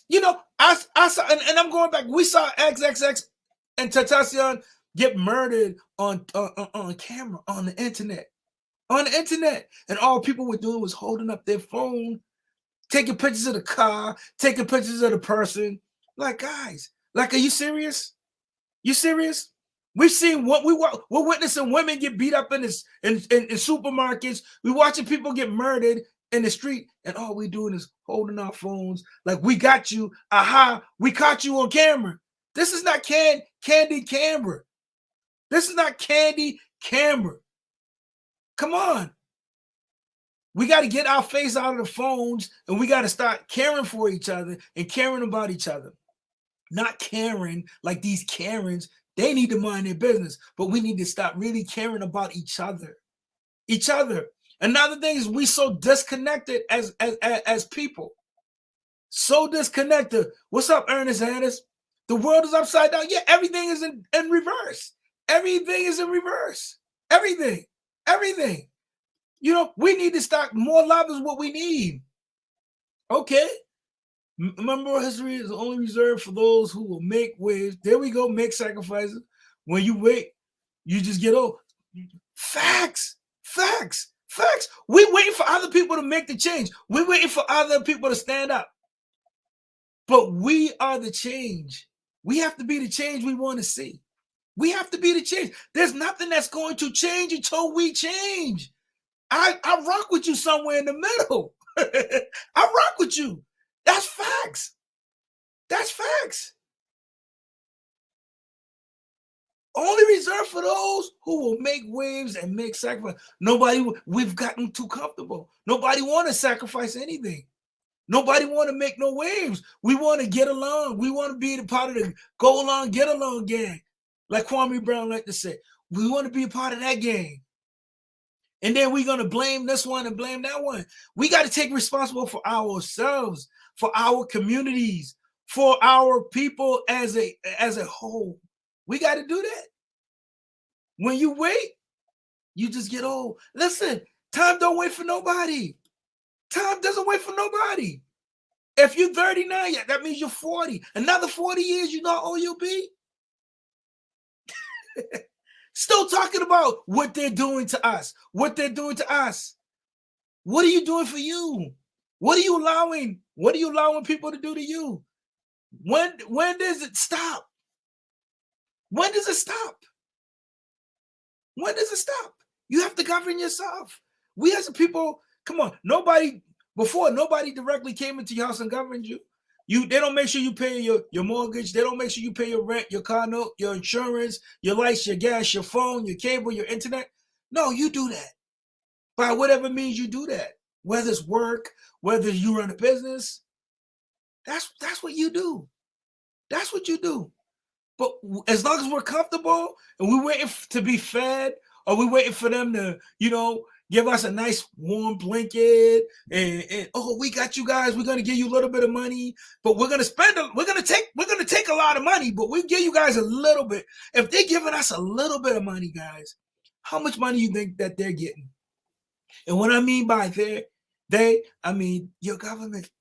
Speaker 1: You know, I saw, and I'm going back. We saw XXX and Tentacion get murdered on camera, on the internet. And all people were doing was holding up their phone, taking pictures of the car, taking pictures of the person. Like, guys, like, are you serious? You serious? We've seen we're witnessing women get beat up in supermarkets. We're watching people get murdered in the street, and all we doing is holding our phones like we got you. Aha, we caught you on camera. This is not Candy camera. This is not Candy camera. Come on. We got to get our face out of the phones, and we got to start caring for each other and caring about each other. Not caring like these Karens. They need to mind their business, but we need to stop really caring about each other. Another thing is we so disconnected as people. So disconnected. What's up, Ernest Anderson? The world is upside down. Yeah, everything is in reverse. Everything is in reverse. Everything. You know, we need to start. More love is what we need. Okay. Remember, history is only reserved for those who will make waves. There we go, make sacrifices. When you wait, you just get old. Facts. We waiting for other people to make the change. We're waiting for other people to stand up. But we are the change. We have to be the change we want to see. We have to be the change. There's nothing that's going to change until we change. I rock with you somewhere in the middle. I rock with you. That's facts. That's facts. Only reserved for those who will make waves and make sacrifice. We've gotten too comfortable. Nobody want to sacrifice anything. Nobody want to make no waves. We want to get along. We want to be the part of the go along, get along gang. Like Kwame Brown like to say. We want to be a part of that gang. And then we're going to blame this one and blame that one. We got to take responsibility for ourselves, for our communities, for our people as a whole. We got to do that. When you wait, you just get old. Listen, time don't wait for nobody. Time doesn't wait for nobody. If you're 39, that means you're 40. Another 40 years, you know how old you'll be? Still talking about what they're doing to us. What they're doing to us. What are you doing for you? What are you allowing? What are you allowing people to do to you? When does it stop? When does it stop? When does it stop? You have to govern yourself. We as a people, come on, nobody directly came into your house and governed you. They don't make sure you pay your mortgage. They don't make sure you pay your rent, your car note, your insurance, your lights, your gas, your phone, your cable, your internet. No, you do that. By whatever means you do that. Whether it's work, whether you run a business. That's what you do. That's what you do. But as long as we're comfortable and we're waiting to be fed, or we're waiting for them to, give us a nice warm blanket and oh, we got you guys. We're gonna give you a little bit of money, but we're gonna take a lot of money, but we give you guys a little bit. If they're giving us a little bit of money, guys, how much money you think that they're getting? And what I mean by I mean your government,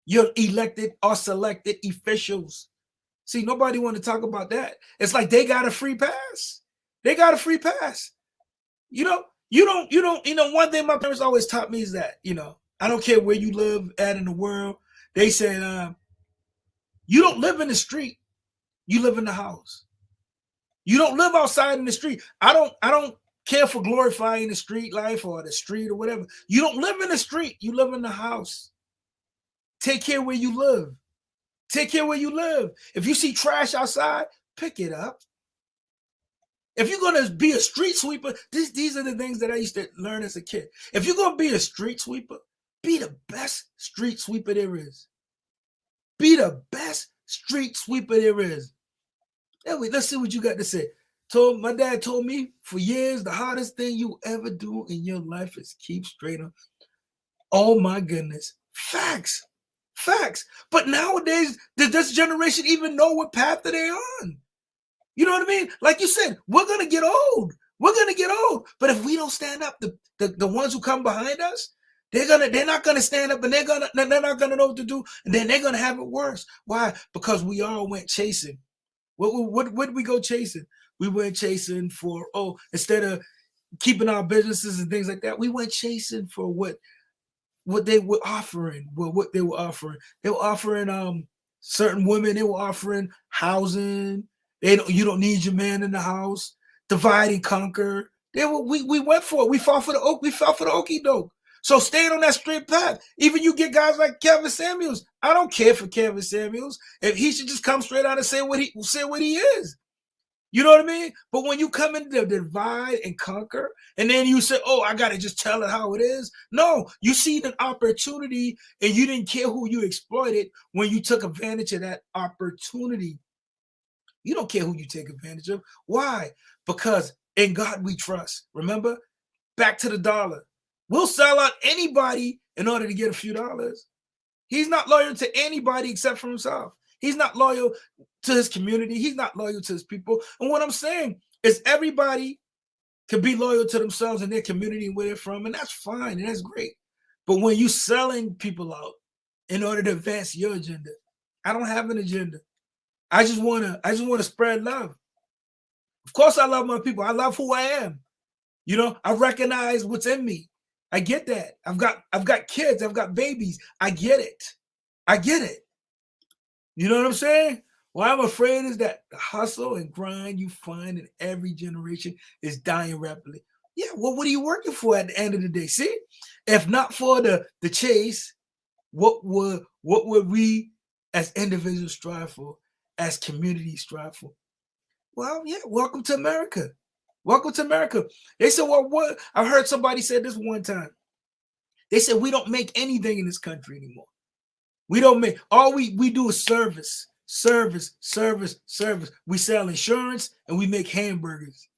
Speaker 1: your elected or selected officials. See, nobody want to talk about that. It's like they got a free pass. They got a free pass. One thing my parents always taught me is that, I don't care where you live at in the world. They said, you don't live in the street. You live in the house. You don't live outside in the street. I don't care for glorifying the street life or the street or whatever. You don't live in the street. You live in the house. Take care where you live. Take care where you live. If you see trash outside, pick it up. If you're going to be a street sweeper, these are the things that I used to learn as a kid. If you're going to be a street sweeper, be the best street sweeper there is. Be the best street sweeper there is. Anyway, let's see what you got to say. My dad told me for years, the hardest thing you ever do in your life is keep straight up. Oh my goodness. Facts. But nowadays, does this generation even know what path that they're on? You know what I mean? Like you said, we're going to get old. We're going to get old. But if we don't stand up, the ones who come behind us, they're not going to stand up, and they're not going to know what to do. And then they're going to have it worse. Why? Because we all went chasing. What did we go chasing? We went chasing for, instead of keeping our businesses and things like that, we went chasing for what they were offering. What they were offering. They were offering certain women, they were offering housing. You don't need your man in the house. Divide and conquer. We went for it. We fought for the okie doke. So staying on that straight path. Even you get guys like Kevin Samuels. I don't care for Kevin Samuels. If he should just come straight out and say what he is. You know what I mean? But when you come in to divide and conquer, and then you say, I got to just tell it how it is. No, you see an opportunity, and you didn't care who you exploited when you took advantage of that opportunity. You don't care who you take advantage of. Why? Because in God we trust. Remember? Back to the dollar. We'll sell out anybody in order to get a few dollars. He's not loyal to anybody except for himself. He's not loyal to his community. He's not loyal to his people. And what I'm saying is everybody can be loyal to themselves and their community and where they're from, and that's fine, and that's great. But when you're selling people out in order to advance your agenda, I don't have an agenda. I just wanna spread love. Of course, I love my people. I love who I am. I recognize what's in me. I get that. I've got kids. I've got babies. I get it. You know what I'm saying? What I'm afraid is that the hustle and grind you find in every generation is dying rapidly. Yeah, well, what are you working for at the end of the day? See, if not for the chase, what would we as individuals strive for, as communities strive for? Well, yeah, welcome to America. Welcome to America. They said, well, what? I heard somebody said this one time. They said we don't make anything in this country anymore. We don't make, all we do is service, service, service, service. We sell insurance and we make hamburgers.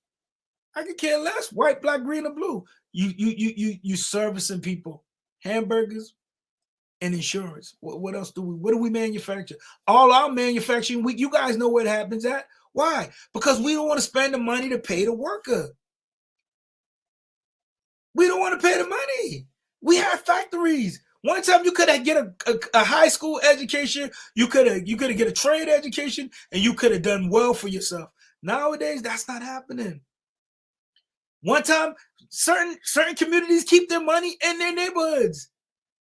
Speaker 1: I could care less, white, black, green, or blue. You servicing people, hamburgers and insurance. What else do we? What do we manufacture? All our manufacturing, you guys know what happens at. Why? Because we don't want to spend the money to pay the worker. We don't want to pay the money. We have factories. One time you could have get a high school education, you could have get a trade education, and you could have done well for yourself. Nowadays, that's not happening. One time, certain communities keep their money in their neighborhoods.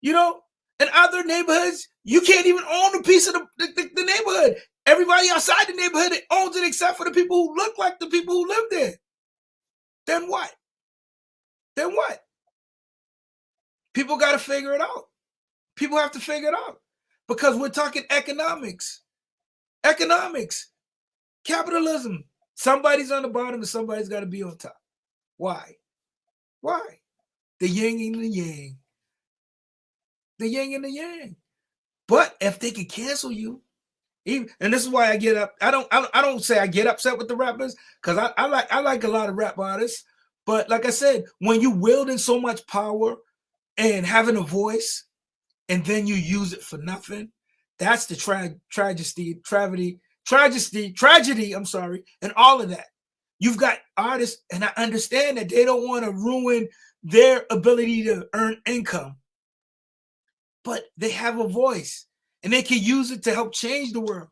Speaker 1: You know, in other neighborhoods, you can't even own a piece of the neighborhood. Everybody outside the neighborhood owns it except for the people who look like the people who live there. Then what? Then what? People got to figure it out. People have to figure it out because we're talking economics. Economics. Capitalism. Somebody's on the bottom and somebody's got to be on top. Why? Why? The yin and the yang. The yin and the yang. But if they can cancel you, even, and this is why I get up. I don't say I get upset with the rappers because I like a lot of rap artists. But like I said, when you wielding so much power and having a voice, and then you use it for nothing, that's the tragedy. I'm sorry, and all of that. You've got artists, and I understand that they don't want to ruin their ability to earn income, but they have a voice, and they can use it to help change the world.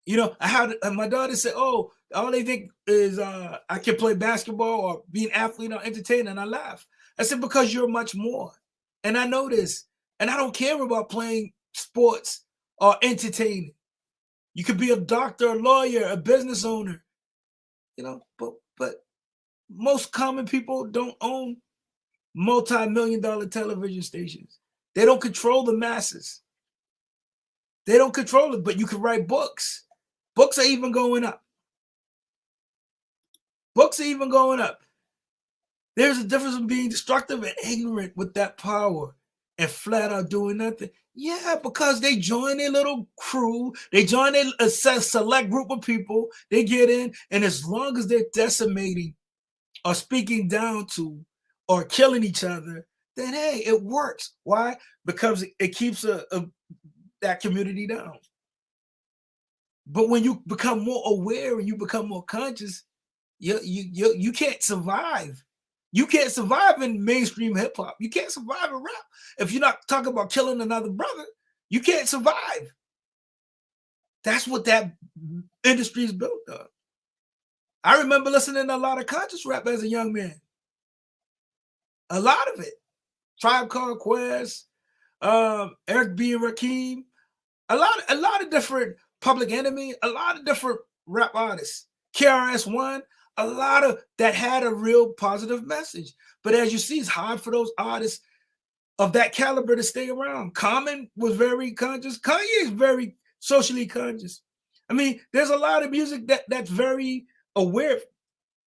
Speaker 1: You know, I had my daughter said, "Oh, all they think is I can play basketball or be an athlete or entertainer," and I laugh. I said, "Because you're much more, and I know this, and I don't care about playing sports or entertaining. You could be a doctor, a lawyer, a business owner, you know, but most common people don't own multi-million-dollar television stations. They don't control the masses. They don't control it, but you can write books. Books are even going up. Books are even going up. There's a difference in being destructive and ignorant with that power and flat out doing nothing. Yeah, because they join a little crew, they join a select group of people, they get in, and as long as they're decimating or speaking down to or killing each other, then hey, it works. Why? Because it keeps that community down. But when you become more aware and you become more conscious, you can't survive. You can't survive in mainstream hip hop. You can't survive in rap. If you're not talking about killing another brother, you can't survive. That's what that industry is built on. I remember listening to a lot of conscious rap as a young man. A lot of it. Tribe Called Quest, Eric B. and Rakim, a lot of different Public Enemy, a lot of different rap artists. KRS-One, a lot of that had a real positive message. But as you see, it's hard for those artists of that caliber to stay around. Common was very conscious. Kanye is very socially conscious. I mean, there's a lot of music that's very aware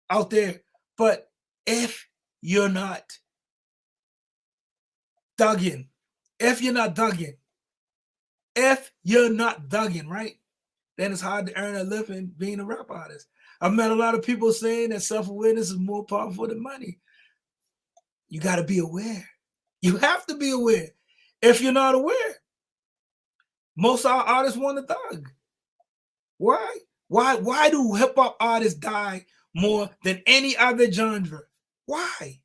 Speaker 1: out there. But if you're not dug in, if you're not dug in, right, then it's hard to earn a living being a rap artist. I've met a lot of people saying that self-awareness is more powerful than money. You got to be aware. You have to be aware. If you're not aware, most of our artists want to thug. Why? Why do hip-hop artists die more than any other genre? Why?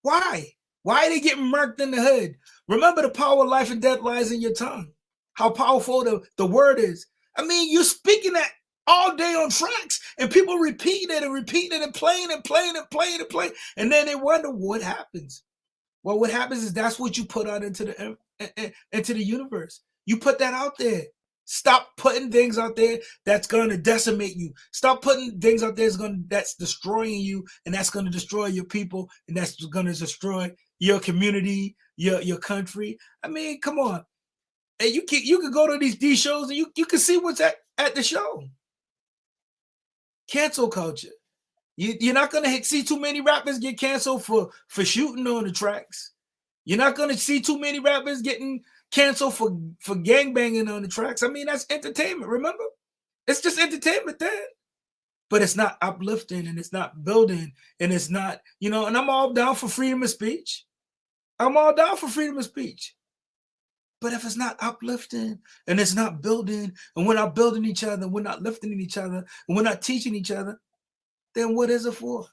Speaker 1: Why are they getting murked in the hood? Remember, the power of life and death lies in your tongue. How powerful the word is. I mean, you're speaking that all day on tracks, and people repeat it and playing it. And then they wonder what happens. Well, what happens is that's what you put out into the universe. You put that out there. Stop putting things out there that's going to decimate you. Stop putting things out there that's destroying you, and that's going to destroy your people, and that's going to destroy your community, your country. I mean, come on. And you can go to these shows and you can see what's at the show. Cancel culture. You're not going to see too many rappers get canceled for shooting on the tracks. You're not going to see too many rappers getting canceled for gangbanging on the tracks. I mean, that's entertainment, remember? It's just entertainment then. But it's not uplifting, and it's not building, and it's not, and I'm all down for freedom of speech. I'm all down for freedom of speech. But if it's not uplifting, and it's not building, and we're not building each other, we're not lifting each other, and we're not teaching each other, then what is it for?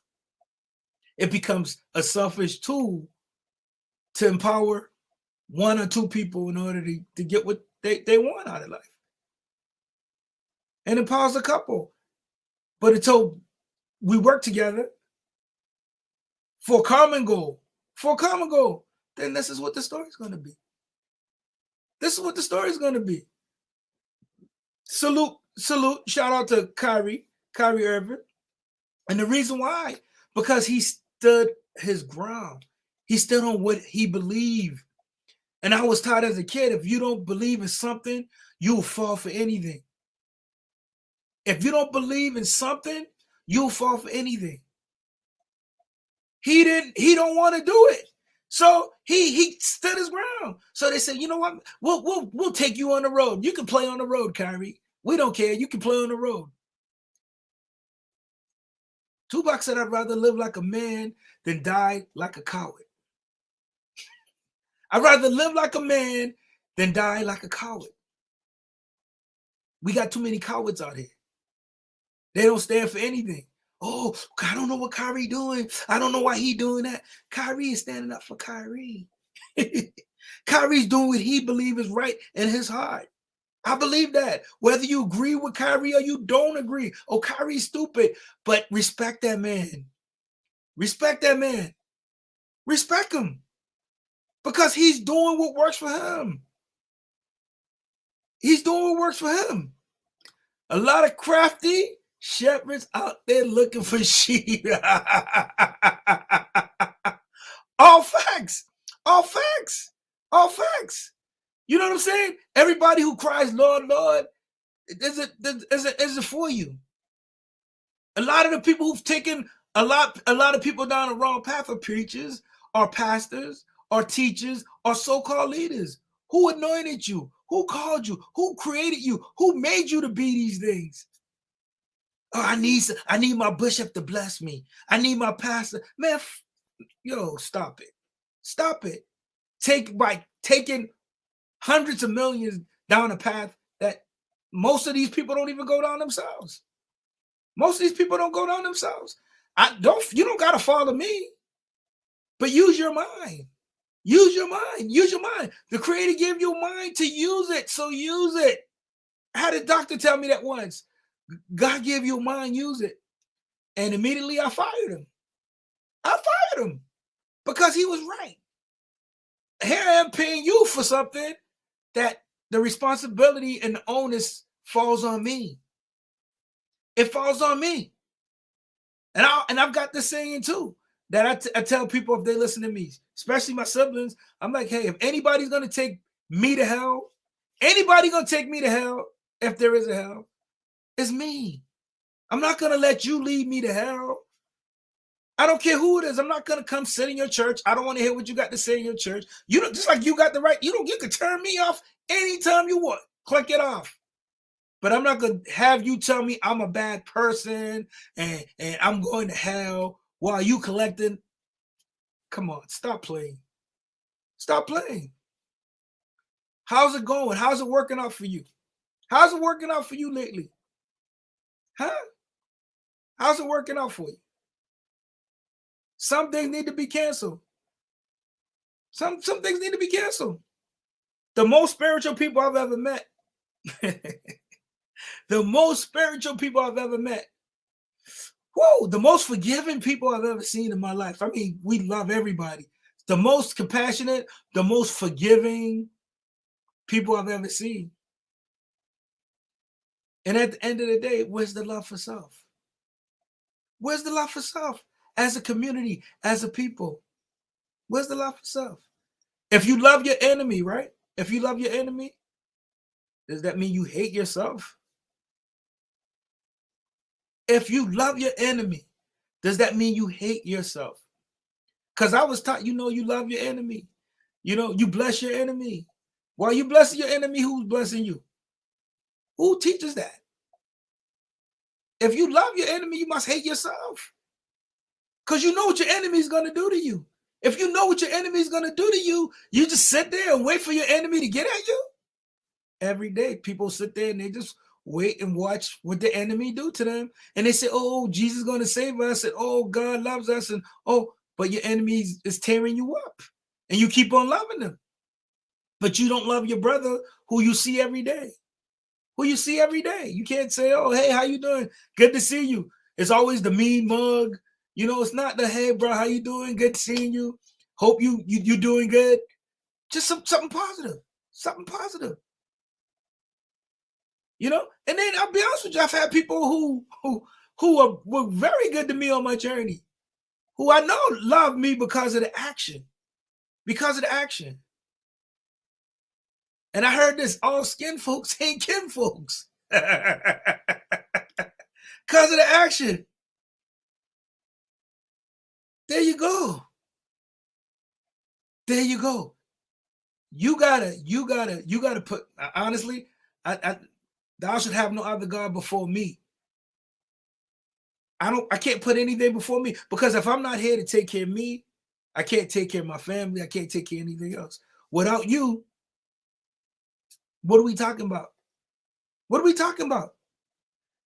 Speaker 1: It becomes a selfish tool to empower one or two people in order to get what they want out of life. And empowers a couple. But until we work together for a common goal, then this is what the story's going to be. This is what the story's going to be. Salute, shout out to Kyrie Irving. And the reason why, because he stood his ground. He stood on what he believed. And I was taught as a kid, if you don't believe in something, you'll fall for anything. If you don't believe in something, you'll fall for anything. He don't want to do it. So he stood his ground. So they said, you know what? We'll take you on the road. You can play on the road, Kyrie. We don't care. You can play on the road. Tupac said, I'd rather live like a man than die like a coward. I'd rather live like a man than die like a coward. We got too many cowards out here. They don't stand for anything. Oh, I don't know what Kyrie doing. I don't know why he doing that. Kyrie is standing up for Kyrie. Kyrie's doing what he believes is right in his heart. I believe that. Whether you agree with Kyrie or you don't agree. Oh, Kyrie's stupid. But respect that man. Respect that man. Respect him. Because he's doing what works for him. He's doing what works for him. A lot of crafty shepherds out there looking for sheep. All facts. All facts. All facts. You know what I'm saying? Everybody who cries, Lord, Lord, is it for you? A lot of the people who've taken a lot of people down the wrong path are preachers, or pastors, or teachers, or so-called leaders. Who anointed you? Who called you? Who created you? Who made you to be these things? Oh, I need my bishop to bless me. I need my pastor. Man, stop it. Stop it. Taking hundreds of millions down a path that most of these people don't even go down themselves. Most of these people don't go down themselves. You don't gotta follow me, but use your mind. Use your mind. Use your mind. The Creator gave you a mind to use it, so use it. I had a doctor tell me that once. God gave you a mind, use it. And immediately I fired him. I fired him because he was right. Here I am paying you for something that the responsibility and the onus falls on me. It falls on me. And I've got this saying too, that I tell people if they listen to me, especially my siblings, I'm like, hey, if anybody's going to take me to hell, anybody going to take me to hell, if there is a hell, it's me. I'm not going to let you lead me to hell. I don't care who it is. I'm not going to come sit in your church. I don't want to hear what you got to say in your church. You don't, just like you got the right. You can turn me off anytime you want. Click it off. But I'm not going to have you tell me I'm a bad person and I'm going to hell while you collecting. Come on, stop playing. Stop playing. How's it going? How's it working out for you? How's it working out for you lately? Huh? How's it working out for you? Some things need to be canceled. Some things need to be canceled. The most spiritual people I've ever met. The most spiritual people I've ever met. Whoa, the most forgiving people I've ever seen in my life. I mean, we love everybody. The most compassionate, the most forgiving people I've ever seen. And at the end of the day, where's the love for self? Where's the love for self? As a community, as a people, where's the love for self? If you love your enemy, right? If you love your enemy, does that mean you hate yourself? If you love your enemy, does that mean you hate yourself? Because I was taught, you love your enemy. You bless your enemy. While you blessing your enemy, who's blessing you? Who teaches that? If you love your enemy, you must hate yourself. Because you know what your enemy is going to do to you. If you know what your enemy is going to do to you, you just sit there and wait for your enemy to get at you. Every day, people sit there and they just wait and watch what the enemy do to them. And they say, oh, Jesus is going to save us. And oh, God loves us. And oh, but your enemy is tearing you up. And you keep on loving them. But you don't love your brother who you see every day. You can't say, oh, hey, how you doing? Good to see you. It's always the mean mug. It's not the, hey, bro, how you doing? Good seeing you. Hope you doing good. Just something positive. Something positive. And then I'll be honest with you, I've had people who were very good to me on my journey, who I know love me because of the action. Because of the action. And I heard this, all skin folks ain't kin folks. Because of the action. There you go. There you go. You gotta put, honestly, thou should have no other God before me. I can't put anything before me, because if I'm not here to take care of me, I can't take care of my family. I can't take care of anything else. Without you, what are we talking about? What are we talking about?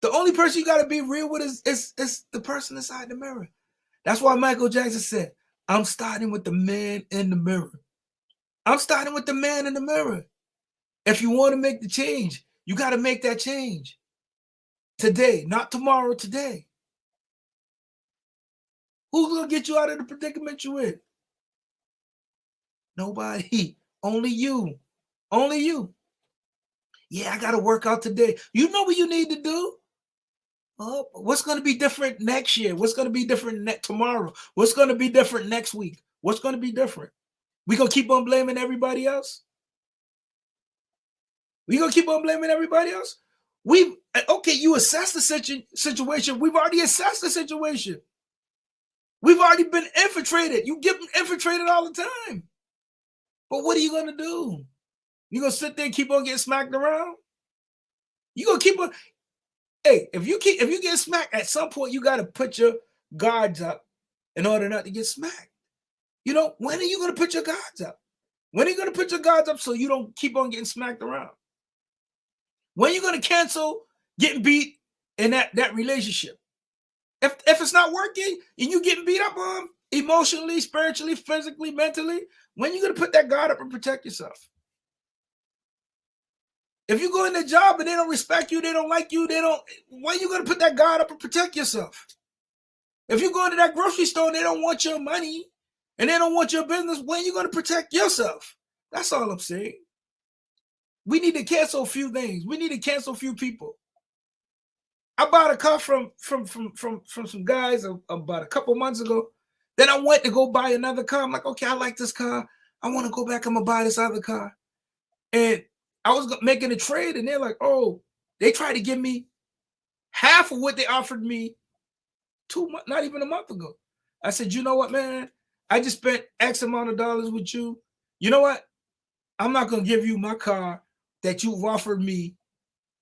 Speaker 1: The only person you got to be real with is the person inside the mirror. That's why Michael Jackson said, I'm starting with the man in the mirror. I'm starting with the man in the mirror. If you want to make the change, you got to make that change today, not tomorrow, today. Who's going to get you out of the predicament you're in? Nobody. Only you. Only you. Yeah, I got to work out today. You know what you need to do? Oh, what's going to be different next year? What's going to be different tomorrow? What's going to be different next week? What's going to be different? We going to keep on blaming everybody else? We going to keep on blaming everybody else? Okay, you assess the situation. We've already assessed the situation. We've already been infiltrated. You get infiltrated all the time. But what are you going to do? You going to sit there and keep on getting smacked around? You going to keep on... Hey, if you get smacked, at some point you got to put your guards up in order not to get smacked. When are you going to put your guards up? When are you going to put your guards up so you don't keep on getting smacked around? When are you going to cancel getting beat in that relationship? If it's not working and you getting beat up on emotionally, spiritually, physically, mentally, when are you going to put that guard up and protect yourself? If you go in the job and they don't respect you, they don't like you, when are you going to put that guard up and protect yourself? If you go into that grocery store and they don't want your money and they don't want your business, when are you going to protect yourself? That's all I'm saying. We need to cancel a few things. We need to cancel a few people. I bought a car from some guys about a couple months ago. Then I went to go buy another car. I'm like, okay, I like this car. I want to go back. I'm going to buy this other car. And I was making a trade, and they're like, oh, they tried to give me half of what they offered me not even a month ago. I said, you know what, man? I just spent X amount of dollars with you. You know what? I'm not going to give you my car that you've offered me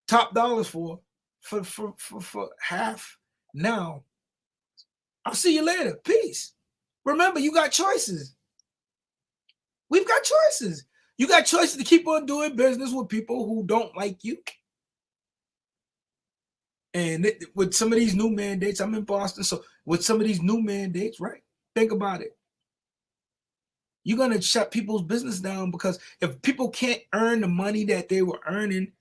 Speaker 1: top dollars for half now. I'll see you later. Peace. Remember, you got choices. We've got choices. You got choices to keep on doing business with people who don't like you. And with some of these new mandates, I'm in Boston, so with some of these new mandates, right? Think about it. You're going to shut people's business down, because if people can't earn the money that they were earning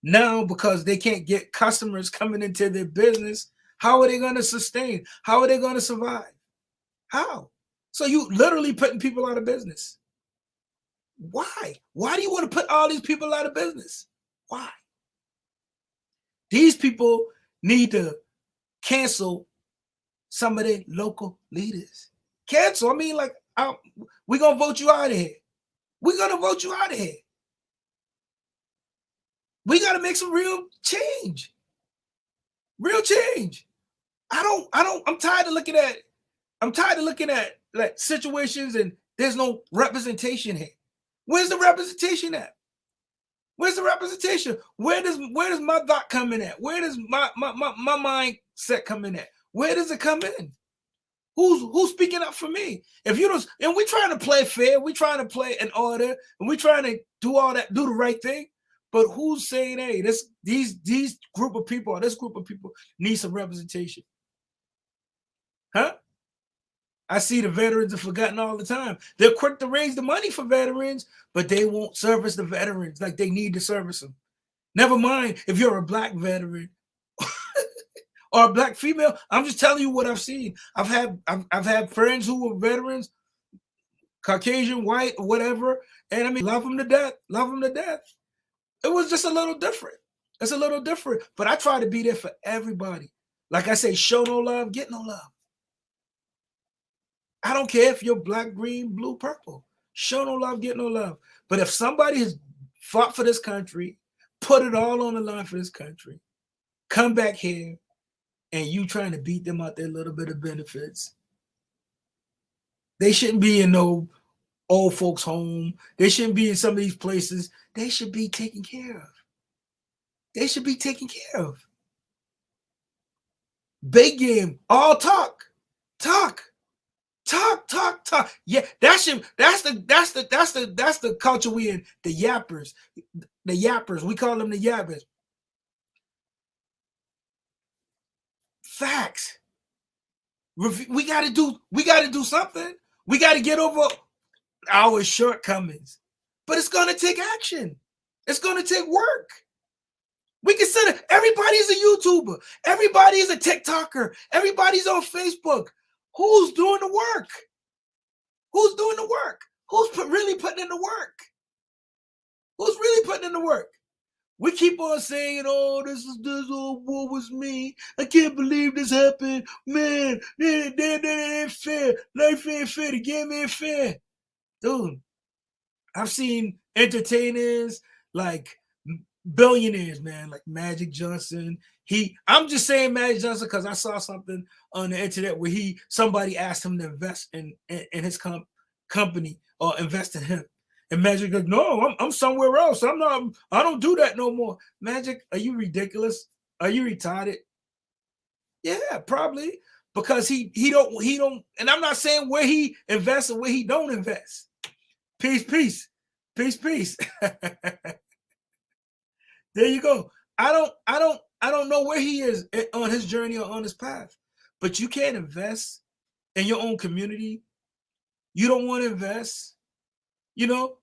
Speaker 1: now because they can't get customers coming into their business, how are they going to sustain? How are they going to survive? How? So you literally putting people out of business. Why? Why do you want to put all these people out of business? Why? These people need to cancel some of their local leaders. Cancel. I mean, like, we're going to vote you out of here. We're going to vote you out of here. We got to make some real change. Real change. I'm tired of looking at like situations and there's no representation here. Where's the representation at? Where's the representation? Where does my thought come in at? Where does my mindset come in at? Where does it come in? Who's speaking up for me? If you don't, and we're trying to play fair, we're trying to play in order, and we're trying to do all that, do the right thing. But who's saying, hey, these group of people or this group of people need some representation? Huh? I see the veterans are forgotten all the time. They're quick to raise the money for veterans, but they won't service the veterans like they need to service them. Never mind if you're a black veteran or a black female. I'm just telling you what I've seen. I've had friends who were veterans, Caucasian, white, or whatever, and I mean, love them to death. Love them to death. It was just a little different. It's a little different, but I try to be there for everybody. Like I say, show no love, get no love. I don't care if you're black, green, blue, purple. Show no love, get no love. But if somebody has fought for this country, put it all on the line for this country, come back here, and you trying to beat them out their little bit of benefits, they shouldn't be in no old folks' home. They shouldn't be in some of these places. They should be taken care of. They should be taken care of. Big game, all talk. Yeah, that's the culture we in. The yappers. We call them the yappers. Facts. We gotta do something. We gotta get over our shortcomings. But it's gonna take action. It's gonna take work. We consider everybody's a YouTuber, everybody's a TikToker, everybody's on Facebook. Who's doing the work? Who's doing the work? Who's really putting in the work? Who's really putting in the work? We keep on saying, oh, this war was me. I can't believe this happened. Man, that ain't fair. Life ain't fair. The game ain't fair. Dude, I've seen entertainers like billionaires, man, like Magic Johnson. I'm just saying Magic Johnson because I saw something on the internet where somebody asked him to invest in his company or invest in him. And Magic goes, no, I'm somewhere else. I don't do that no more. Magic, are you ridiculous? Are you retarded? Yeah, probably. Because he don't, and I'm not saying where he invests or where he don't invest. Peace. There you go. I don't know where he is on his journey or on his path, but you can't invest in your own community. You don't want to invest. You know,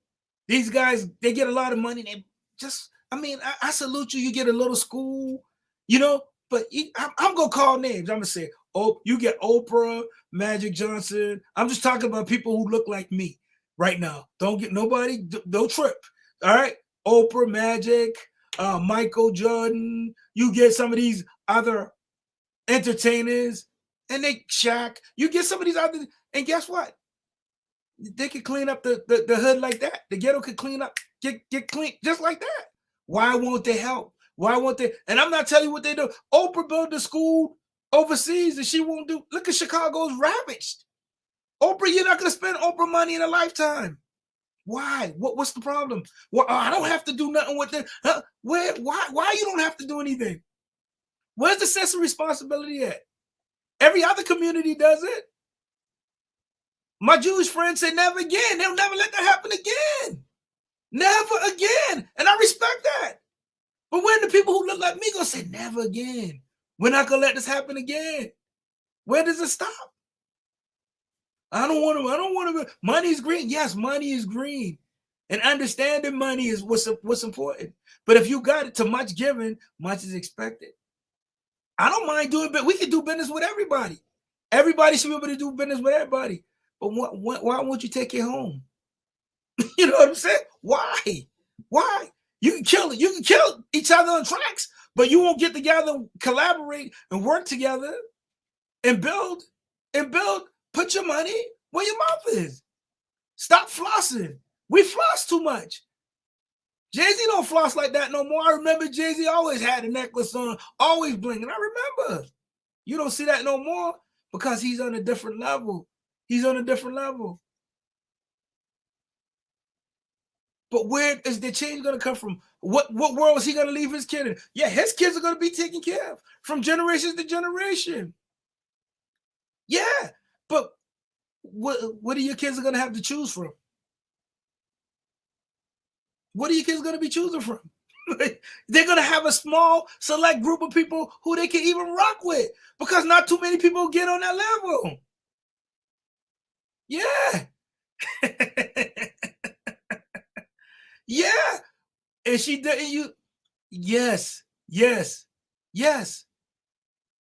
Speaker 1: these guys, they get a lot of money. They just, I salute you. You get a little school, you know, but I'm going to call names. I'm going to say, oh, you get Oprah, Magic Johnson. I'm just talking about people who look like me right now. Don't get nobody, don't trip. All right. Oprah, Magic, Michael Jordan. You get some of these other entertainers and Shaq. You get some of these other, and guess what? They could clean up the hood like that. The ghetto could clean up, get clean just like that. Why won't they help? Why won't they? And I'm not telling you what they do. Oprah built a school overseas and she won't do. Look at Chicago's ravaged. Oprah, you're not going to spend Oprah money in a lifetime. Why? What's the problem? Well, I don't have to do nothing with it. Why you don't have to do anything? Where's the sense of responsibility at? Every other community does it. My Jewish friends say never again. They'll never let that happen again. Never again. And I respect that. But when the people who look like me gonna say never again? We're not gonna let this happen again. Where does it stop? I don't want to. Money is green. Yes, money is green. And understanding money is what's important. But if you got it, to much given, much is expected. I don't mind doing, but we can do business with everybody. Everybody should be able to do business with everybody. But why won't you take it home? You know what I'm saying? Why? You can kill each other on tracks, But you won't get together, collaborate, and work together and build. Put your money where your mouth is. Stop flossing. We floss too much. Jay-Z don't floss like that no more. I remember Jay-Z always had a necklace on, always blinking. I remember. You don't see that no more because he's on a different level. He's on a different level. But where is the change going to come from? What world is he going to leave his kid in? Yeah, his kids are going to be taken care of from generations to generation. Yeah, but what are your kids going to have to choose from? What are your kids going to be choosing from? They're going to have a small, select group of people who they can even rock with because not too many people get on that level. Yeah. Yeah. And she didn't you. Yes.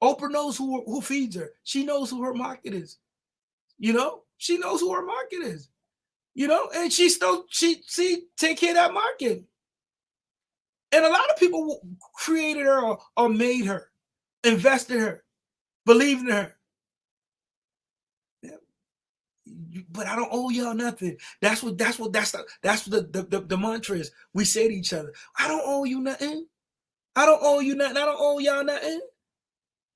Speaker 1: Oprah knows who feeds her. She knows who her market is. You know, she knows who her market is. You know, and she take care of that market. And a lot of people created her or made her, invested her, believed in her. But I don't owe y'all nothing. That's the mantra is. We say to each other, I don't owe you nothing. I don't owe you nothing. I don't owe y'all nothing.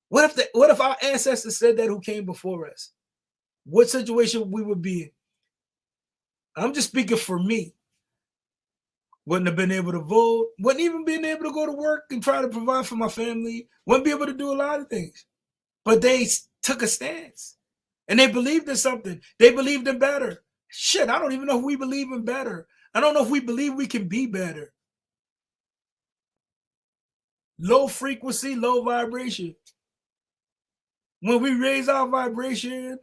Speaker 1: What if our ancestors said that who came before us? What situation we would be in? I'm just speaking for me. Wouldn't have been able to vote, wouldn't even been able to go to work and try to provide for my family, wouldn't be able to do a lot of things. But they took a stance. And they believed in something. They believed in better. Shit, I don't even know if we believe in better. I don't know if we believe we can be better. Low frequency, low vibration. When we raise our vibration,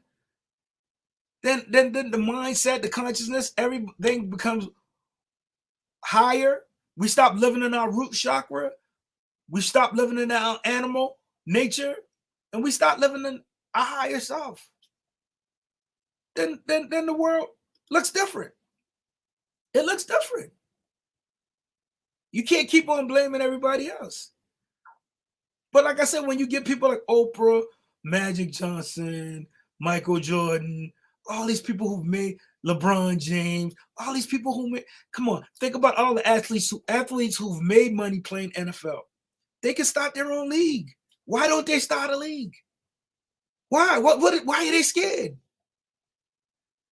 Speaker 1: then the mindset, the consciousness, everything becomes higher. We stop living in our root chakra. We stop living in our animal nature. And we start living in our higher self. Then the world looks different. It looks different. You can't keep on blaming everybody else. But like I said, when you get people like Oprah, Magic Johnson, Michael Jordan, all these people who've made LeBron James, all these people who made, come on, think about all the athletes who've made money playing NFL. They can start their own league. Why don't they start a league? Why? Why are they scared?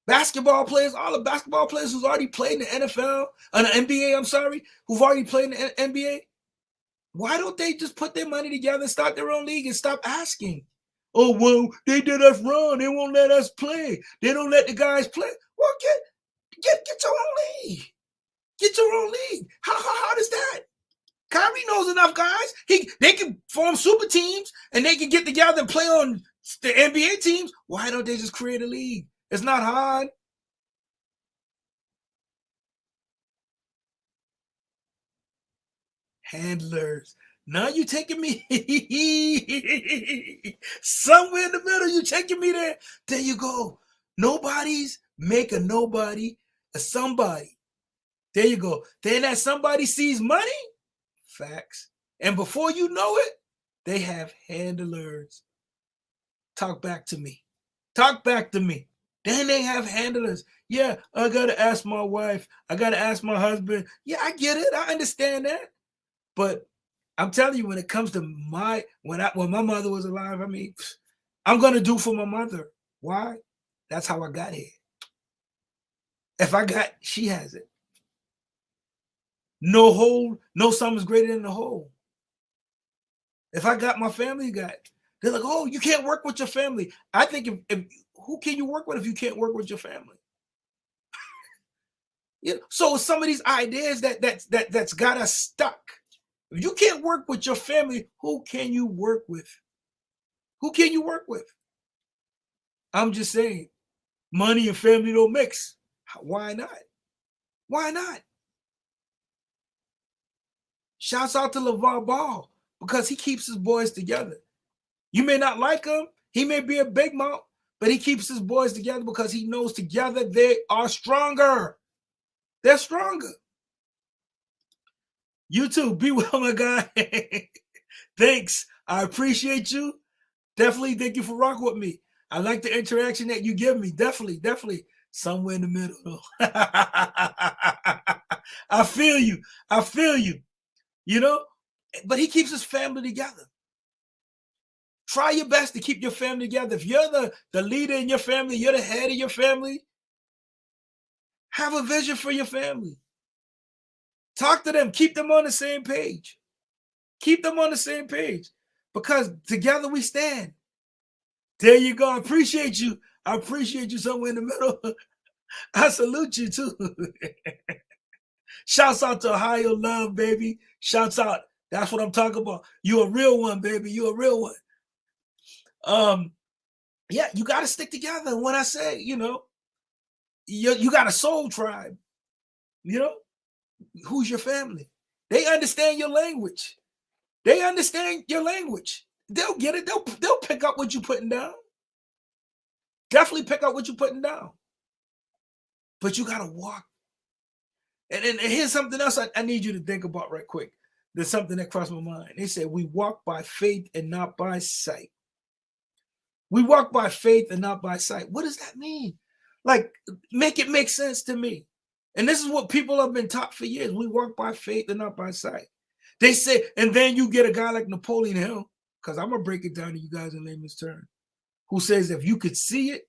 Speaker 1: Basketball players, all the basketball players who's already played in the NFL, the NBA, who've already played in the NBA, why don't they just put their money together and start their own league and stop asking? Oh, well, they did us wrong. They won't let us play. They don't let the guys play. Well, get your own league. Get your own league. How hard is that? Kyrie knows enough guys. They can form super teams and they can get together and play on the NBA teams. Why don't they just create a league? It's not hard. Handlers. Now you taking me somewhere in the middle. You taking me there. There you go. Nobodies make a nobody a somebody. There you go. Then that somebody sees money. Facts. And before you know it, they have handlers. Talk back to me. Talk back to me. Then they have handlers. Yeah, I gotta ask my wife. I gotta ask my husband. Yeah, I get it. I understand that. But I'm telling you, when it comes to when my mother was alive, I mean, I'm gonna do for my mother. Why? That's how I got here. If I got, she has it. No hole, no sum is greater than the whole. If I got, my family got. They're like, oh, you can't work with your family. I think if who can you work with if you can't work with your family? Yeah. So some of these ideas that's got us stuck. If you can't work with your family, who can you work with? Who can you work with? I'm just saying, money and family don't mix. Why not? Why not? Shouts out to LeVar Ball because he keeps his boys together. You may not like him. He may be a big mouth, but he keeps his boys together because he knows together they are stronger. They're stronger. You too. Be well, my guy. Thanks. I appreciate you. Definitely thank you for rocking with me. I like the interaction that you give me. Definitely. Somewhere in the middle. I feel you. I feel you. You know, but he keeps his family together. Try your best to keep your family together. If you're the leader in your family, you're the head of your family, have a vision for your family. Talk to them. Keep them on the same page. Keep them on the same page because together we stand. There you go. I appreciate you. I appreciate you somewhere in the middle. I salute you too. Shouts out to Ohio love, baby. Shouts out. That's what I'm talking about. You a real one, baby. You a real one. Yeah, you got to stick together. When I say, you got a soul tribe, who's your family? They understand your language. They understand your language. They'll get it. They'll pick up what you're putting down. Definitely pick up what you're putting down. But you got to walk. And here's something else I need you to think about right quick. There's something that crossed my mind. They said we walk by faith and not by sight. We walk by faith and not by sight. What does that mean? Like, make it make sense to me. And this is what people have been taught for years. We walk by faith and not by sight. They say, and then you get a guy like Napoleon Hill, because I'm gonna break it down to you guys in layman's terms, who says if you could see it,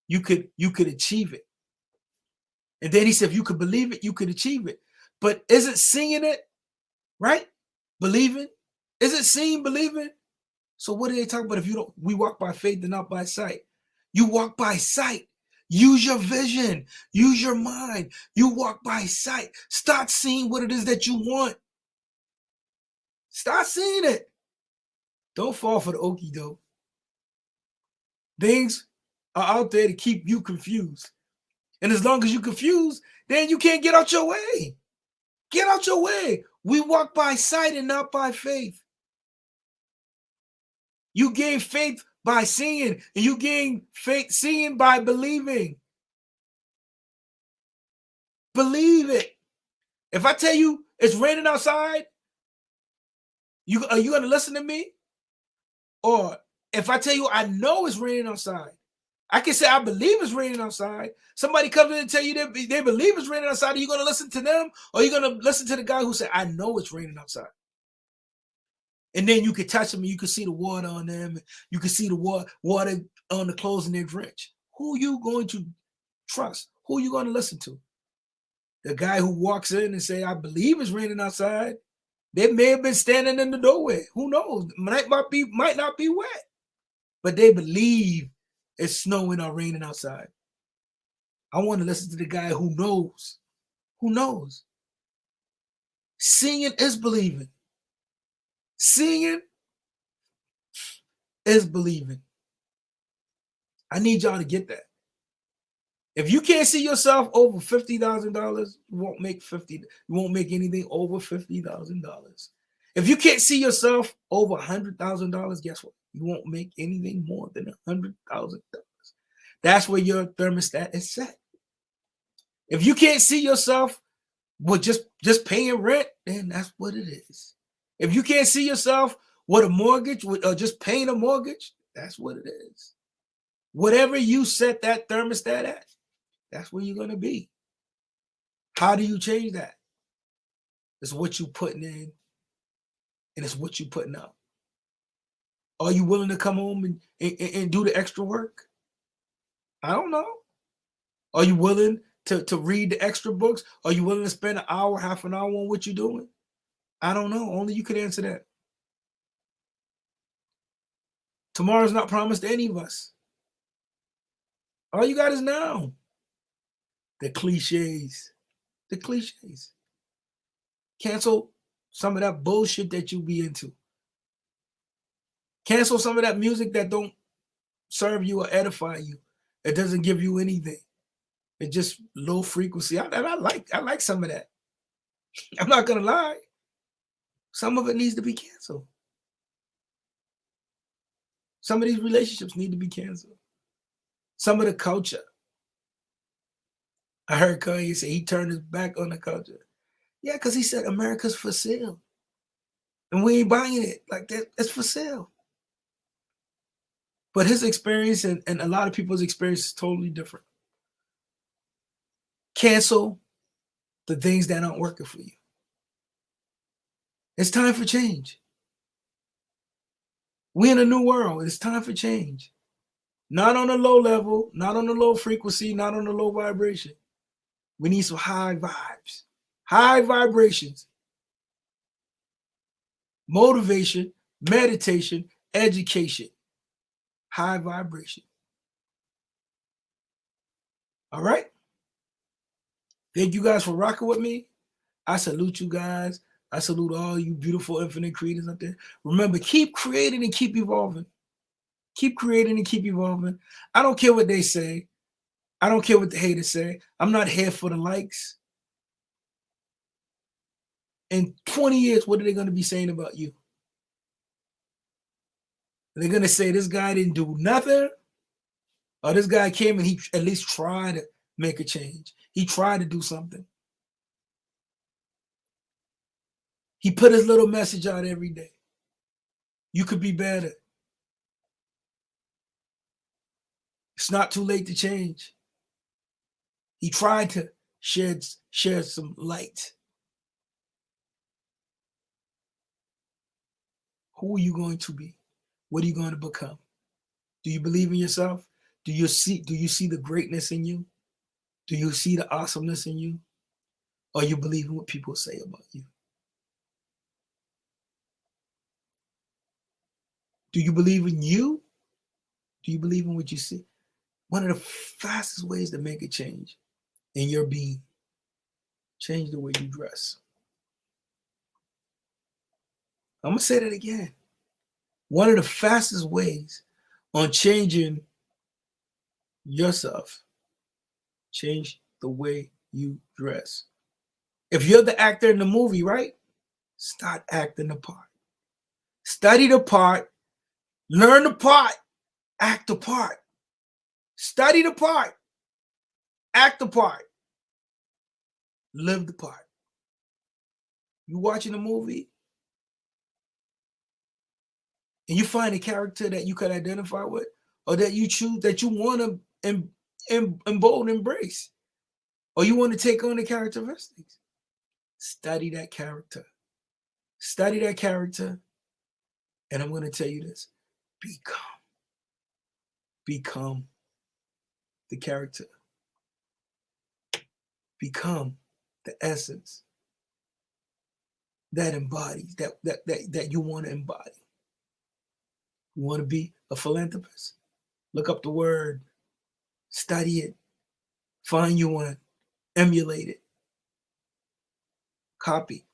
Speaker 1: you could achieve it. And then he said, if you could believe it, you could achieve it. But isn't seeing it, right? Believing? Isn't seeing believing? So what are they talking about? If you don't, we walk by faith and not by sight. You walk by sight. Use your vision. Use your mind. You walk by sight. Start seeing what it is that you want. Start seeing it. Don't fall for the okie doke. Things are out there to keep you confused. And as long as you're confused, then you can't get out your way. Get out your way. We walk by sight and not by faith. You gain faith by seeing, and you gain faith seeing by believing. Believe it. If I tell you it's raining outside, are you going to listen to me? Or if I tell you I know it's raining outside, I can say I believe it's raining outside. Somebody comes in and tell you they believe it's raining outside. Are you going to listen to them? Or are you going to listen to the guy who said, I know it's raining outside? And then you could touch them and you could see the water on them. You could see the water on the clothes and they're drenched. Who are you going to trust? Who are you going to listen to? The guy who walks in and say, I believe it's raining outside. They may have been standing in the doorway. Who knows? Might not be wet. But they believe it's snowing or raining outside. I want to listen to the guy who knows. Who knows? Seeing is believing. Seeing is believing. I need y'all to get that. If you can't see yourself over $50,000, you won't make anything over $50,000. If you can't see yourself over $100,000, guess what? You won't make anything more than $100,000. That's where your thermostat is set. If you can't see yourself with just paying rent, then that's what it is. If you can't see yourself with a mortgage or just paying a mortgage, that's what it is. Whatever you set that thermostat at, that's where you're going to be. How do you change that? It's what you're putting in, and it's what you're putting out. Are you willing to come home and do the extra work? I don't know. Are you willing to read the extra books? Are you willing to spend an hour, half an hour on what you're doing? I don't know. Only you could answer that. Tomorrow's not promised to any of us. All you got is now. The cliches. The cliches. Cancel some of that bullshit that you be into. Cancel some of that music that don't serve you or edify you. It doesn't give you anything. It's just low frequency. I like some of that. I'm not gonna lie. Some of it needs to be canceled. Some of these relationships need to be canceled. Some of the culture. I heard Kanye say he turned his back on the culture. Yeah, because he said America's for sale. And we ain't buying it like that. It's for sale. But his experience and a lot of people's experience is totally different. Cancel the things that aren't working for you. It's time for change. We're in a new world. It's time for change. Not on a low level, not on a low frequency, not on a low vibration. We need some high vibes, high vibrations, motivation, meditation, education, high vibration. All right? Thank you guys for rocking with me. I salute you guys. I salute all you beautiful infinite creators out there. Remember, keep creating and keep evolving. Keep creating and keep evolving. I don't care what they say. I don't care what the haters say. I'm not here for the likes. In 20 years, what are they going to be saying about you? They're going to say this guy didn't do nothing, or this guy came and he at least tried to make a change. He tried to do something. He put his little message out every day. You could be better. It's not too late to change. He tried to shed some light. Who are you going to be? What are you going to become? Do you believe in yourself? Do you see the greatness in you? Do you see the awesomeness in you? Or you believe in what people say about you? Do you believe in you? Do you believe in what you see? One of the fastest ways to make a change in your being, change the way you dress. I'm going to say that again. One of the fastest ways on changing yourself, change the way you dress. If you're the actor in the movie, right? Start acting the part. Study the part. Learn the part. Act the part. Study the part. Act the part. Live the part. You watching a movie and you find a character that you can identify with, or that you choose, that you want to embrace, or you want to take on the characteristics. Study that character. Study that character. And I'm going to tell you this. Become the character. Become the essence that embodies, that you want to embody. You want to be a philanthropist? Look up the word, study it, find you one, emulate it, copy,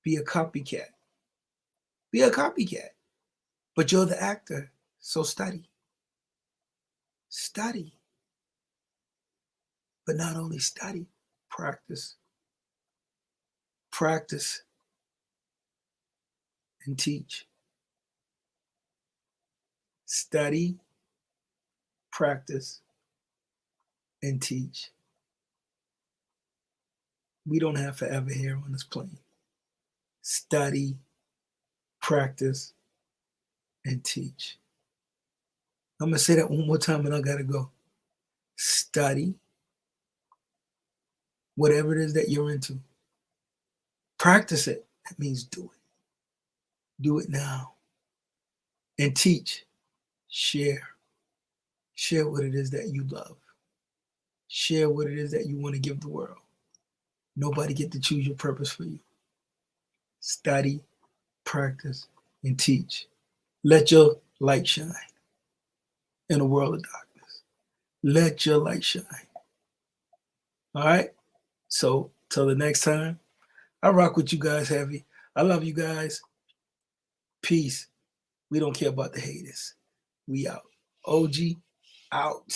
Speaker 1: be a copycat. Be a copycat. But you're the actor, so study. Study. But not only study, practice. Practice and teach. Study, practice, and teach. We don't have forever here on this plane. Study, practice, and teach. I'm going to say that one more time and I got to go. Study, whatever it is that you're into. Practice it. That means do it. Do it now. And teach. Share. Share what it is that you love. Share what it is that you want to give the world. Nobody get to choose your purpose for you. Study, practice, and teach. Let your light shine in a world of darkness. Let your light shine. All right? So, till the next time, I rock with you guys heavy. I love you guys. Peace. We don't care about the haters. We out. OG out.